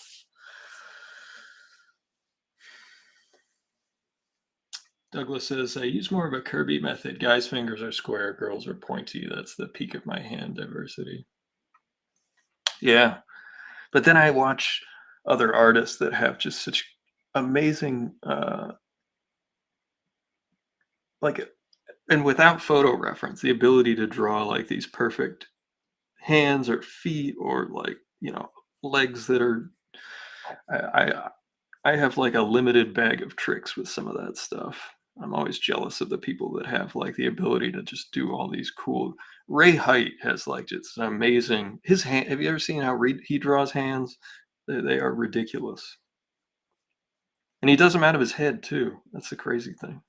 Douglas says, I use more of a Kirby method. Guys' fingers are square, girls are pointy. That's the peak of my hand diversity. Yeah. But then I watch other artists that have just such amazing, and without photo reference, the ability to draw like these perfect hands or feet or like, legs that are I I have like a limited bag of tricks with some of that stuff. I'm always jealous of the people that have like the ability to just do all these cool. Ray Height has like just an amazing his hand. Have you ever seen how he draws hands? They are ridiculous, and he does them out of his head too. That's the crazy thing.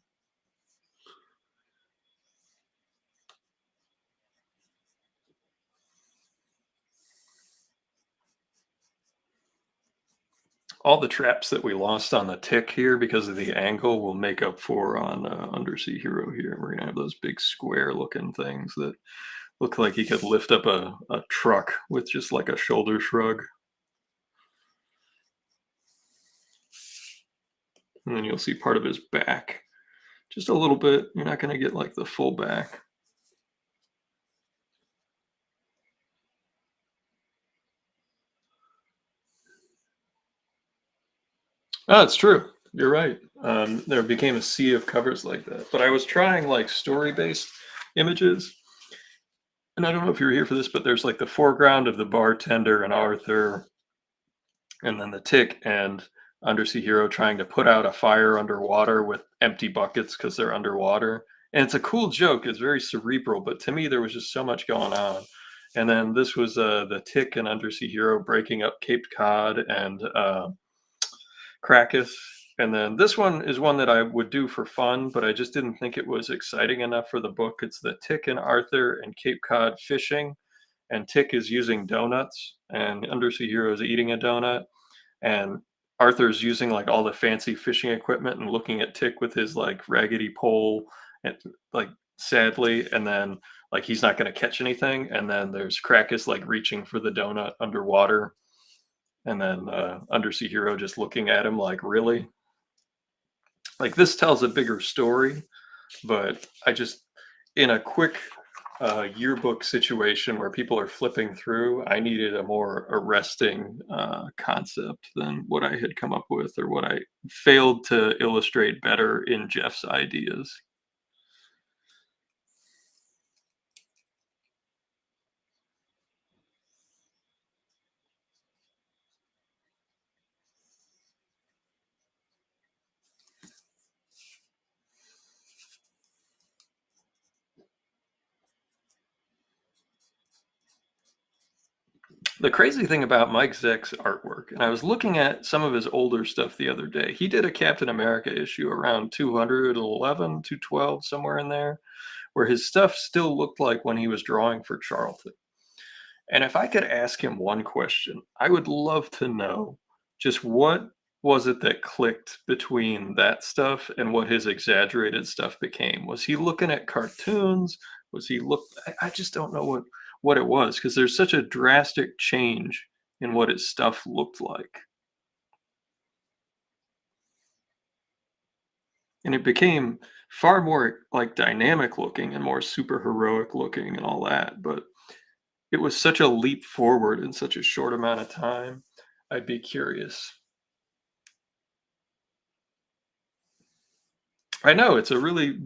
All the traps that we lost on the tick here because of the angle will make up for on Undersea Hero here. We're gonna have those big square looking things that look like he could lift up a truck with just like a shoulder shrug. And then you'll see part of his back. Just a little bit. You're not gonna get like the full back. Oh, it's true. You're right. There became a sea of covers like that. But I was trying like story-based images, and I don't know if you're here for this, but there's like the foreground of the bartender and Arthur, and then the tick and Undersea Hero trying to put out a fire underwater with empty buckets because they're underwater. And it's a cool joke. It's very cerebral, but to me, there was just so much going on. And then this was the tick and Undersea Hero breaking up Cape Cod and Crackus. And then this one is one that I would do for fun, but I just didn't think it was exciting enough for the book. It's the Tick and Arthur and Cape Cod fishing, and Tick is using donuts, and Undersea Hero is eating a donut, and Arthur's using like all the fancy fishing equipment and looking at Tick with his like raggedy pole, and like sadly, and then like he's not going to catch anything, and then there's Crackus like reaching for the donut underwater, and then Undersea Hero just looking at him like, really? Like this tells a bigger story, but I just in a quick yearbook situation where people are flipping through, I needed a more arresting concept than what I had come up with or what I failed to illustrate better in Jeff's ideas. The crazy thing about Mike Zeck's artwork, and I was looking at some of his older stuff the other day. He did a Captain America issue around 211, 212, somewhere in there, where his stuff still looked like when he was drawing for Charlton. And if I could ask him one question, I would love to know just what was it that clicked between that stuff and what his exaggerated stuff became? Was he looking at cartoons? Was he look I just don't know what it was because there's such a drastic change in what his stuff looked like. And it became far more like dynamic looking and more super heroic looking and all that, but it was such a leap forward in such a short amount of time. I'd be curious. I know it's a really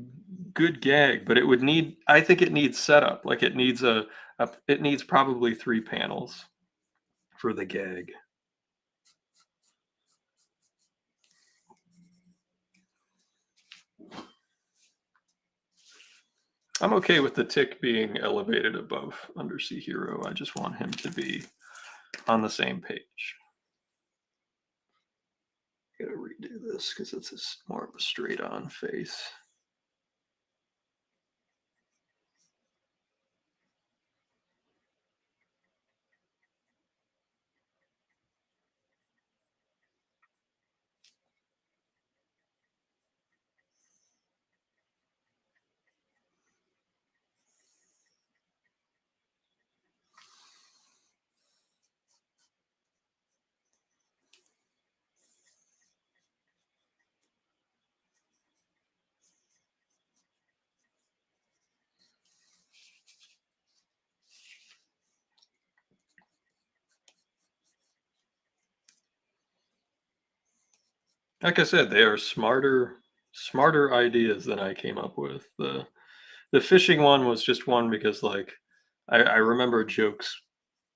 good gag, but it would need I think it needs setup. Like it needs a it needs probably 3 panels for the gag. I'm okay with the tick being elevated above Undersea Hero. I just want him to be on the same page. Gotta redo this because it's more of a straight on face. Like I said, they are smarter ideas than I came up with. The fishing one was just one because like I remember jokes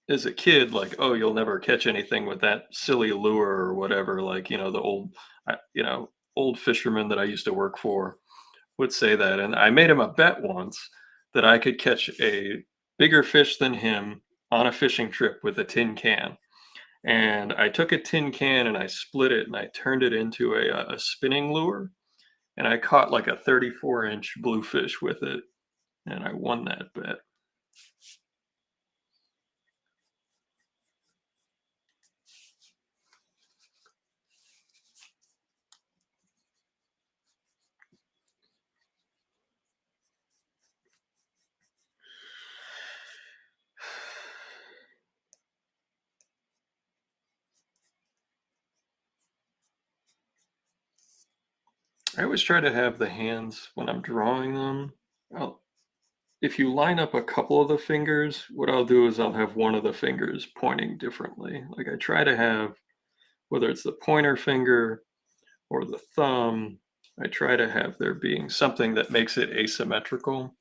as a kid, like, "Oh, you'll never catch anything with that silly lure," or whatever, like, the old fisherman that I used to work for would say that, and I made him a bet once that I could catch a bigger fish than him on a fishing trip with a tin can. And I took a tin can and I split it and I turned it into a spinning lure, and I caught like a 34-inch bluefish with it, and I won that bet. I always try to have the hands when I'm drawing them. Well, if you line up a couple of the fingers, what I'll do is I'll have one of the fingers pointing differently. Like I try to have, whether it's the pointer finger or the thumb, I try to have there being something that makes it asymmetrical.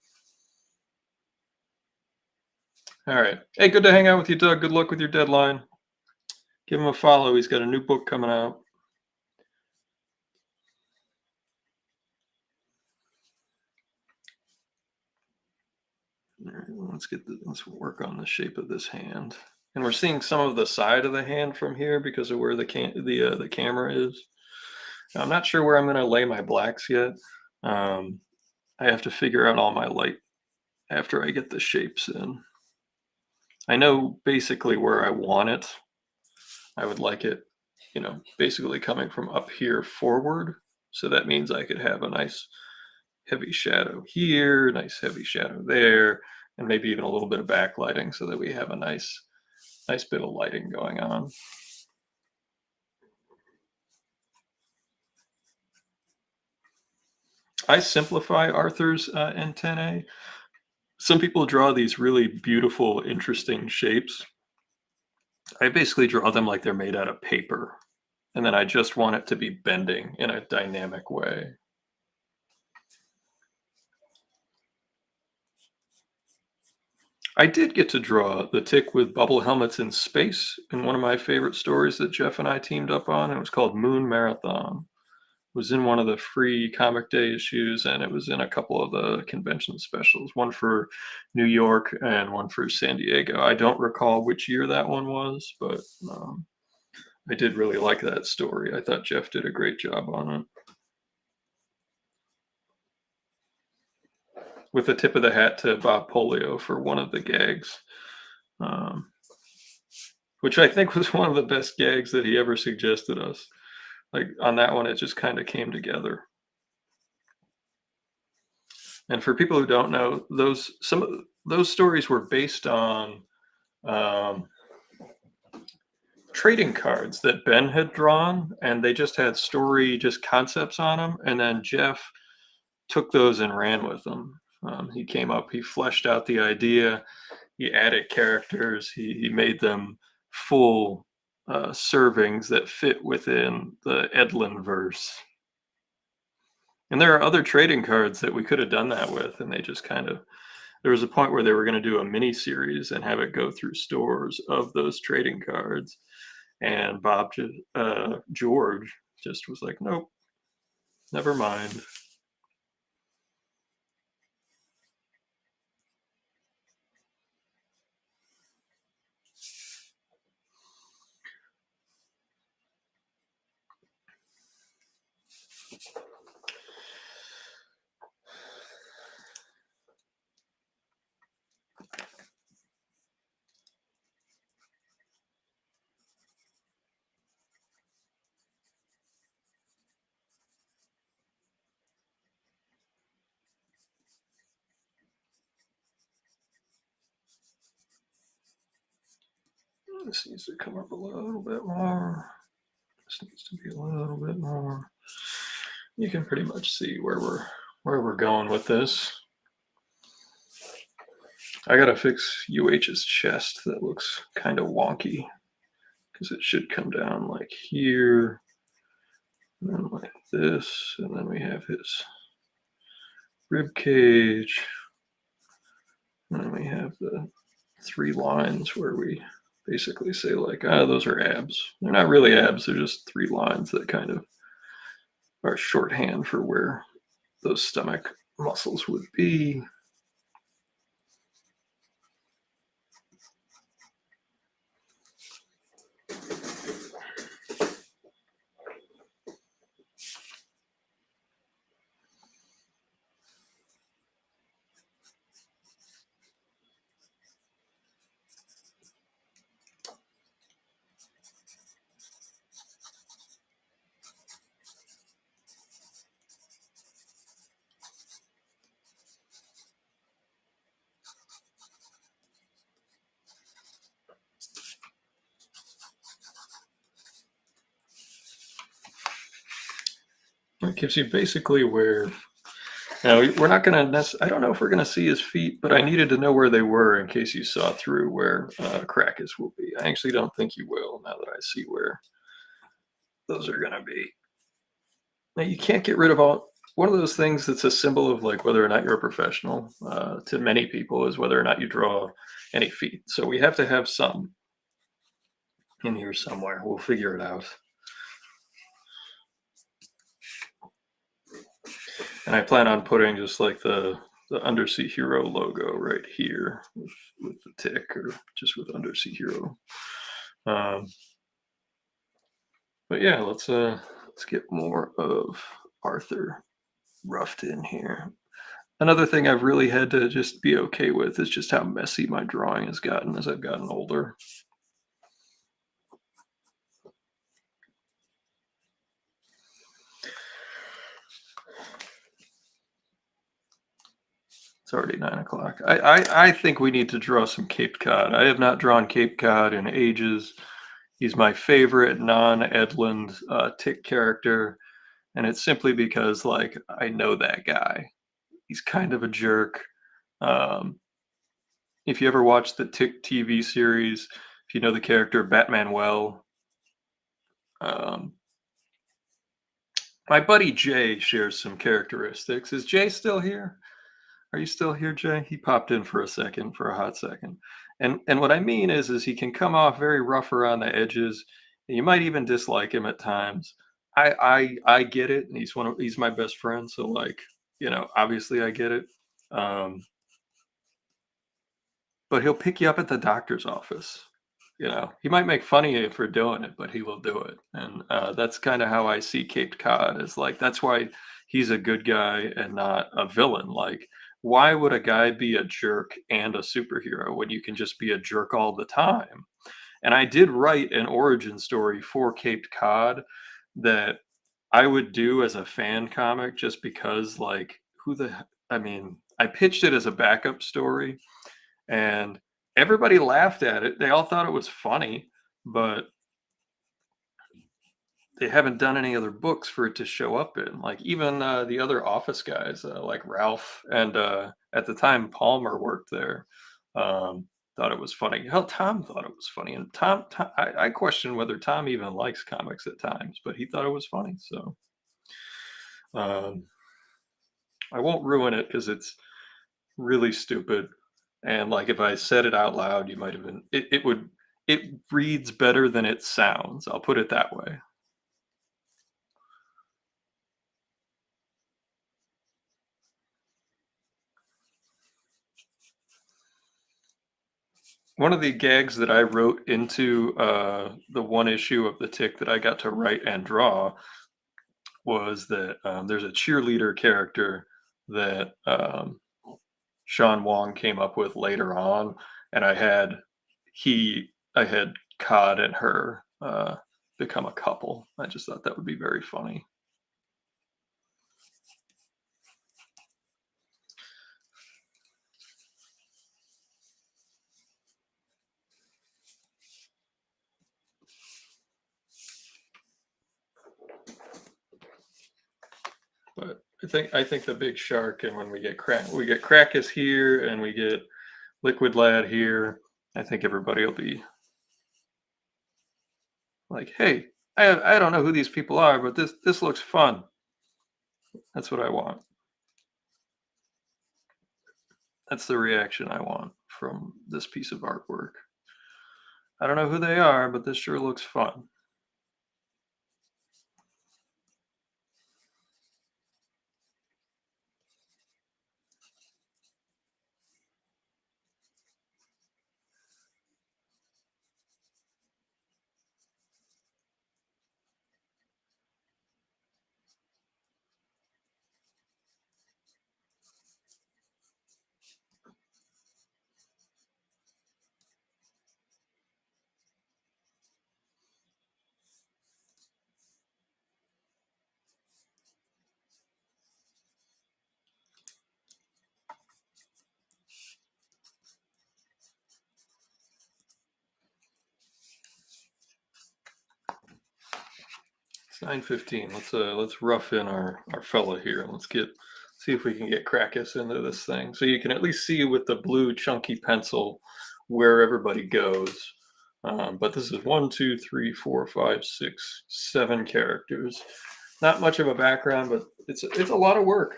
All right. Hey, good to hang out with you, Doug. Good luck with your deadline. Give him a follow. He's got a new book coming out. All right, let's work on the shape of this hand. And we're seeing some of the side of the hand from here because of where the camera is. Now, I'm not sure where I'm going to lay my blacks yet. Um, I have to figure out all my light after I get the shapes in. I know basically where I want it. I would like it, basically coming from up here forward. So that means I could have a nice heavy shadow here, nice heavy shadow there, and maybe even a little bit of backlighting so that we have a nice bit of lighting going on. I simplify Arthur's antennae. Some people draw these really beautiful, interesting shapes. I basically draw them like they're made out of paper, and then I just want it to be bending in a dynamic way. I did get to draw the tick with bubble helmets in space in one of my favorite stories that Jeff and I teamed up on. It was called Moon Marathon. It was in one of the free comic day issues, and it was in a couple of the convention specials, one for New York and one for San Diego. I don't recall which year that one was, but I did really like that story. I thought Jeff did a great job on it. With a tip of the hat to Bob Polio for one of the gags, um, which I think was one of the best gags that he ever suggested us. Like on that one, it just kind of came together. And for people who don't know, some of those stories were based on um, trading cards that Ben had drawn, and they just had just concepts on them. And then Jeff took those and ran with them. He fleshed out the idea, he added characters, he made them full servings that fit within the Edlin verse. And there are other trading cards that we could have done that with, and they just kind of there was a point where they were going to do a mini series and have it go through stores of those trading cards. And George just was like, nope, never mind. This needs to come up a little bit more. This needs to be a little bit more. You can pretty much see where we're going with this. I gotta fix UH's chest. That looks kind of wonky because it should come down like here, and then like this, and then we have his rib cage, and then we have the 3 lines where we basically say like, ah, those are abs. They're not really abs, they're just 3 lines that kind of are shorthand for where those stomach muscles would be. It gives you basically where. Now we're not going to. I don't know if we're going to see his feet, but I needed to know where they were in case you saw through where Crackus will be. I actually don't think you will now that I see where those are going to be. Now you can't get rid of all. One of those things that's a symbol of like whether or not you're a professional to many people is whether or not you draw any feet. So we have to have some in here somewhere. We'll figure it out. And I plan on putting just like the Undersea Hero logo right here with the tick, or just with Undersea Hero. But yeah, let's get more of Arthur roughed in here. Another thing I've really had to just be okay with is just how messy my drawing has gotten as I've gotten older. It's already 9 o'clock. I think we need to draw some Cape Cod. I have not drawn Cape Cod in ages. He's my favorite non-Edland tick character, and it's simply because like I know that guy. He's kind of a jerk. Um, if you ever watched the Tick TV series, if you know the character Batman well, um, my buddy Jay shares some characteristics. Is Jay still here? Are you still here, Jay? He popped in for a second, for a hot second. And what I mean is he can come off very rough around the edges. And you might even dislike him at times. I get it, and he's my best friend, so like, obviously I get it. Um, but he'll pick you up at the doctor's office. He might make fun of you for doing it, but he will do it. And that's kind of how I see Cape Cod, is like, that's why he's a good guy and not a villain. Like, why would a guy be a jerk and a superhero when you can just be a jerk all the time? And I did write an origin story for Cape Cod that I would do as a fan comic, just because, like, I mean, I pitched it as a backup story, and everybody laughed at it. They all thought it was funny, but they haven't done any other books for it to show up in. Like, even the other Office guys, like Ralph and at the time Palmer worked there, thought it was funny. Hell, Tom thought it was funny, and Tom I question whether Tom even likes comics at times, but he thought it was funny. So um, I won't ruin it because it's really stupid. And like if I said it out loud, you might have been it reads better than it sounds. I'll put it that way. One of the gags that I wrote into the one issue of the Tick that I got to write and draw was that there's a cheerleader character that Sean Wong came up with later on, and I had Cod and her become a couple. I just thought that would be very funny. But I think the big shark, and when we get Crackus here, and we get Liquid Lad here, I think everybody will be like, "Hey, I don't know who these people are, but this looks fun." That's what I want. That's the reaction I want from this piece of artwork. I don't know who they are, but this sure looks fun. It's 9:15. Let's rough in our fella here and let's see if we can get Krakus into this thing. So you can at least see with the blue chunky pencil where everybody goes. But this is 1, 2, 3, 4, 5, 6, 7 characters. Not much of a background, but it's a lot of work.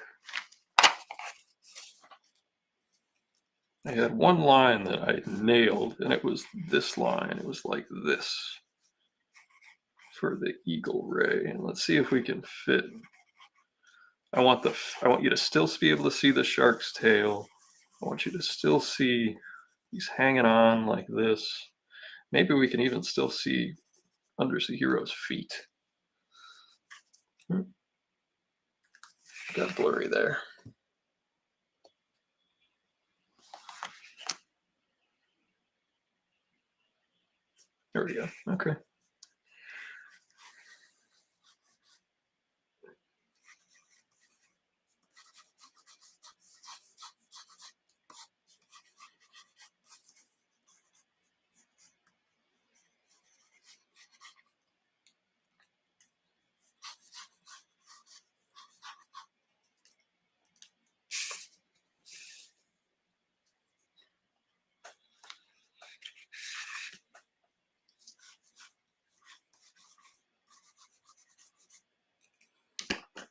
I had one line that I nailed, and it was this line. It was like this for the eagle ray, and let's see if we can fit. I want you to still be able to see the shark's tail. I want you to still see he's hanging on like this. Maybe we can even still see Undersea Hero's feet. Got blurry there. There we go. Okay.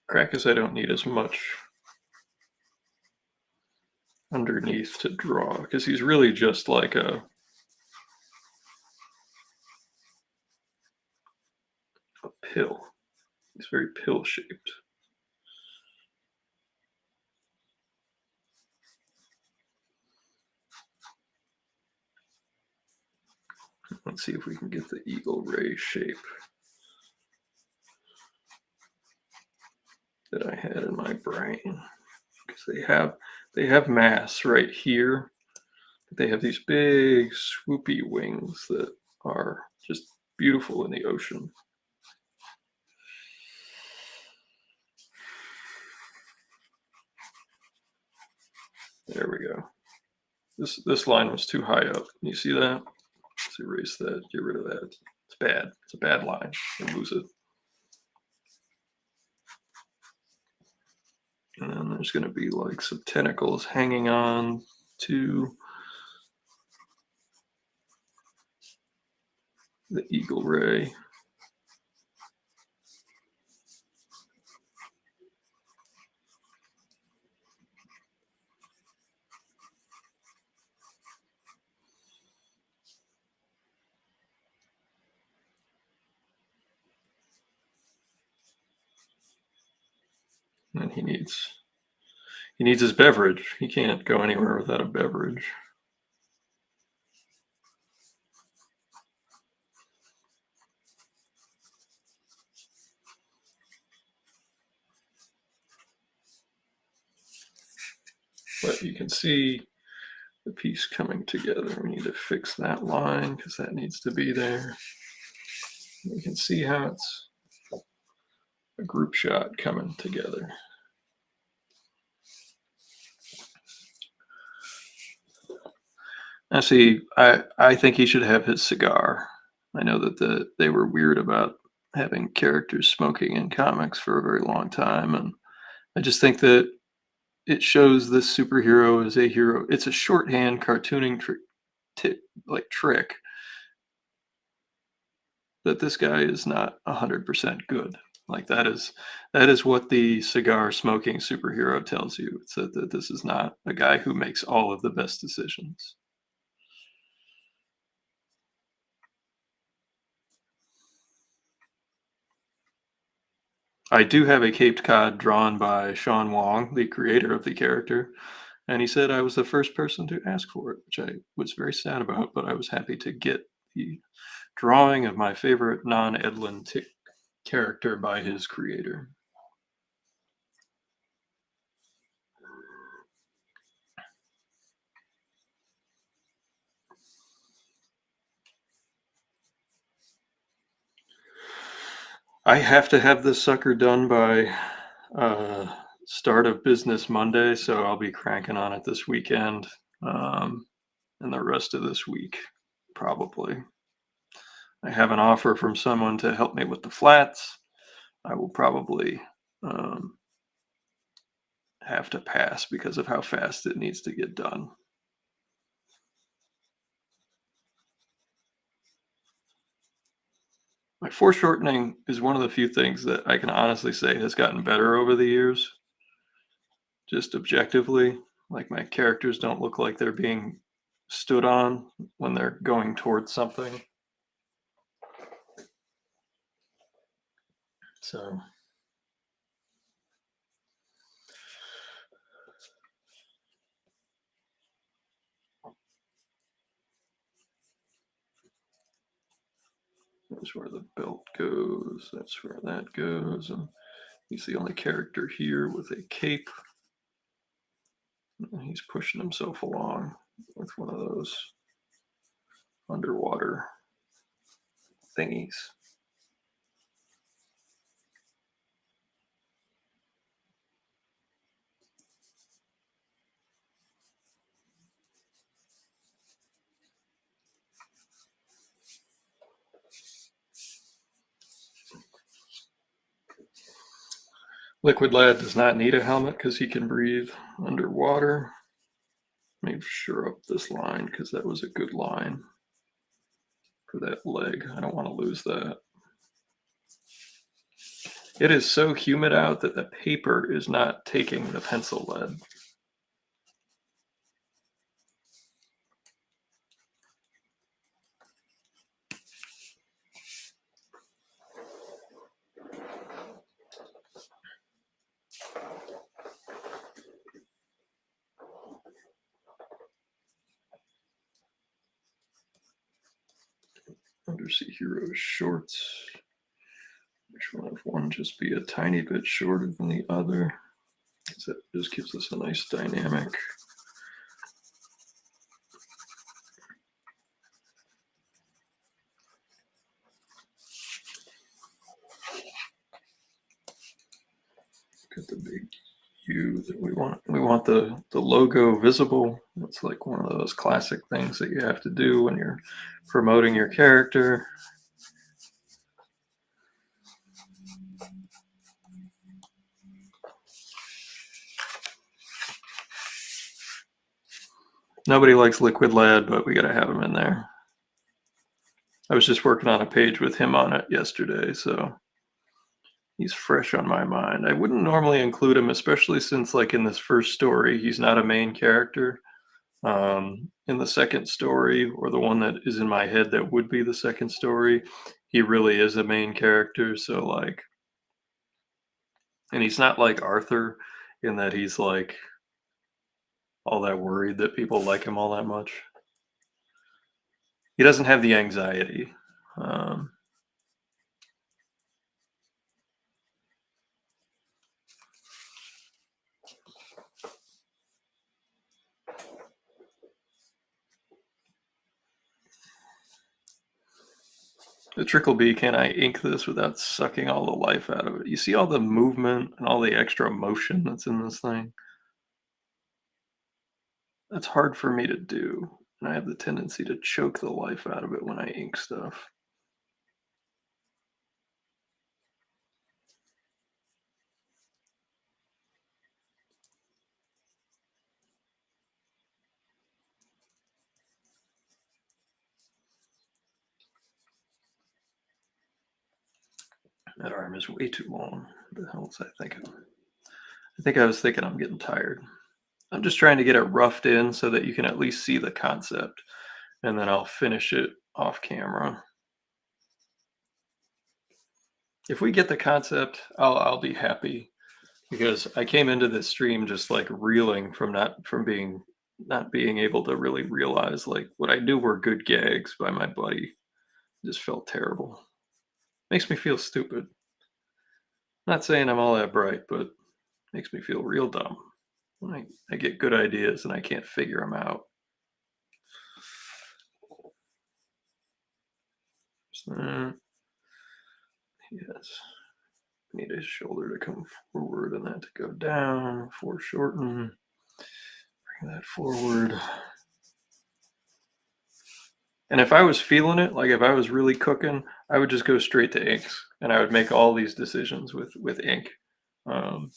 Krakus I don't need as much underneath to draw because he's really just like a pill. He's very pill shaped. Let's see if we can get the eagle ray shape that I had in my brain. Because they have mass right here. They have these big swoopy wings that are just beautiful in the ocean. There we go. This line was too high up. You see that? Let's erase that. Get rid of that. It's bad. It's a bad line. You lose it. And then there's going to be like some tentacles hanging on to the eagle ray. And he needs his beverage. He can't go anywhere without a beverage. But you can see the piece coming together. We need to fix that line because that needs to be there. You can see how it's a group shot coming together. Now see, I think he should have his cigar. I know that they were weird about having characters smoking in comics for a very long time, and I just think that it shows this superhero as a hero. It's a shorthand cartooning trick that this guy is not 100% good. Like that is what the cigar smoking superhero tells you. It's that this is not a guy who makes all of the best decisions. I do have a Caped Cod drawn by Sean Wong, the creator of the character, and he said I was the first person to ask for it, which I was very sad about, but I was happy to get the drawing of my favorite non-Edlin tick character by his creator. I have to have this sucker done by start of business Monday, so I'll be cranking on it this weekend and the rest of this week, probably. I have an offer from someone to help me with the flats. I will probably um, have to pass because of how fast it needs to get done. My foreshortening is one of the few things that I can honestly say has gotten better over the years, just objectively. Like my characters don't look like they're being stood on when they're going towards something. So that's where the belt goes. That's where that goes. And he's the only character here with a cape. And he's pushing himself along with one of those underwater thingies. Liquid Lad does not need a helmet because he can breathe underwater. Let me sure up this line because that was a good line for that leg. I don't want to lose that. It is so humid out that the paper is not taking the pencil lead. Undersea Hero shorts. Which one if one just be a tiny bit shorter than the other? Because that just gives us a nice dynamic. Got the big U that we want. We want the logo visible. It's like one of those classic things that you have to do when you're promoting your character. Nobody likes Liquid Lad, but we got to have him in there. I was just working on a page with him on it yesterday, so he's fresh on my mind. I wouldn't normally include him, especially since, like, in this first story, he's not a main character. In the second story, or the one that is in my head that would be the second story, he really is a main character. So, like, and he's not like Arthur in that he's like all that worried that people like him all that much. He doesn't have the anxiety. Um, the trickle B, can I ink this without sucking all the life out of it? You see all the movement and all the extra motion that's in this thing? That's hard for me to do. And I have the tendency to choke the life out of it when I ink stuff. That arm is way too long. What the hell was I thinking? I think I was thinking I'm getting tired. I'm just trying to get it roughed in so that you can at least see the concept, and then I'll finish it off camera. If we get the concept, I'll be happy, because I came into this stream just like reeling from not being able to really realize like what I knew were good gags by my buddy. It just felt terrible. Makes me feel stupid. Not saying I'm all that bright, but makes me feel real dumb when I get good ideas and I can't figure them out. So, yes. Need his shoulder to come forward and that to go down. Foreshorten. Bring that forward. And if I was feeling it, like if I was really cooking, I would just go straight to inks, and I would make all these decisions with ink. Um,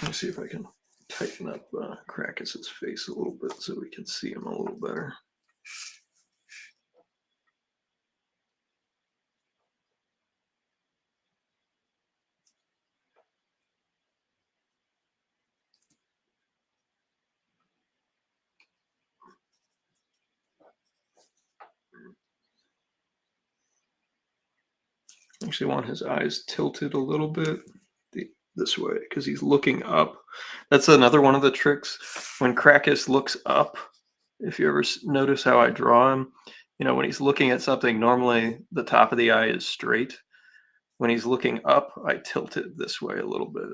Let me see if I can tighten up Krakus's face a little bit so we can see him a little better. I actually want his eyes tilted a little bit this way because he's looking up. That's another one of the tricks. When Krakus looks up, if you ever notice how I draw him, when he's looking at something, normally the top of the eye is straight. When he's looking up, I tilt it this way a little bit.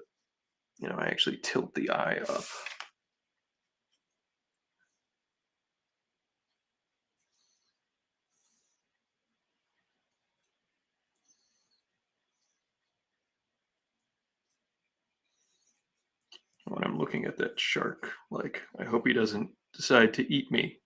I actually tilt the eye up. When I'm looking at that shark, like, I hope he doesn't decide to eat me.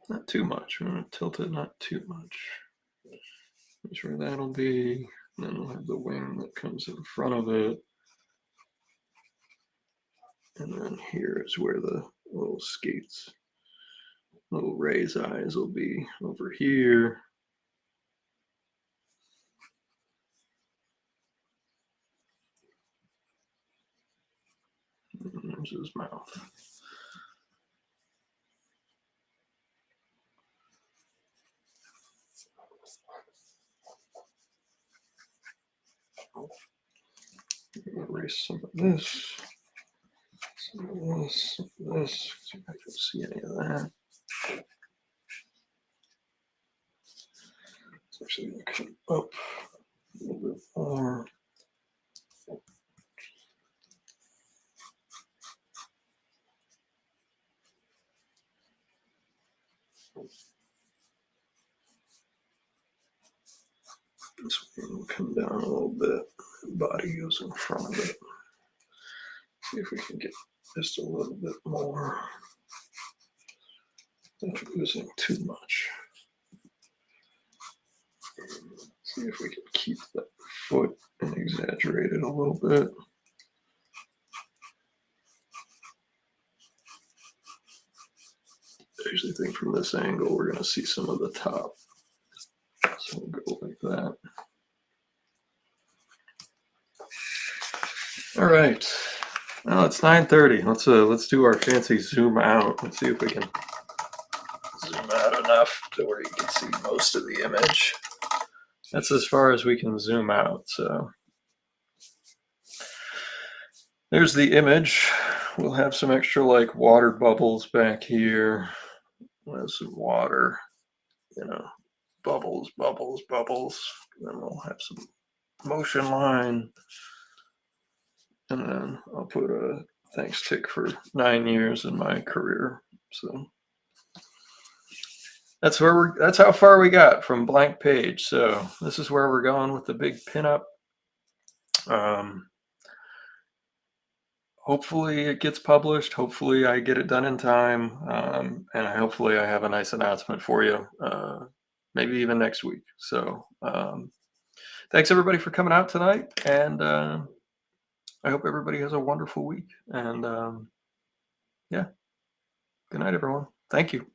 Not too much. I'm going to tilt it not too much. That's where that'll be. And then we'll have the wing that comes in front of it. And then here is where the little skates, little Ray's eyes will be over here. And there's his mouth. Erase some of this. Some of this, some of this. See if I can see any of that. It's actually going to come up a little bit more. This one will come down a little bit. Body goes in front of it. See if we can get just a little bit more. Not losing too much. See if we can keep that foot and exaggerate it a little bit. I usually think from this angle we're going to see some of the top. So we'll go like that. All right. Well, it's 9:30. Let's do our fancy zoom out. Let's see if we can zoom out enough to where you can see most of the image. That's as far as we can zoom out. So there's the image. We'll have some extra like water bubbles back here. We'll have some water, bubbles, bubbles, bubbles. Then we'll have some motion line. And then I'll put a thanks tick for 9 years in my career. So that's how far we got from blank page. So this is where we're going with the big pinup. Hopefully it gets published. Hopefully I get it done in time. And hopefully I have a nice announcement for you, maybe even next week. So thanks everybody for coming out tonight. And I hope everybody has a wonderful week. And yeah, good night, everyone. Thank you.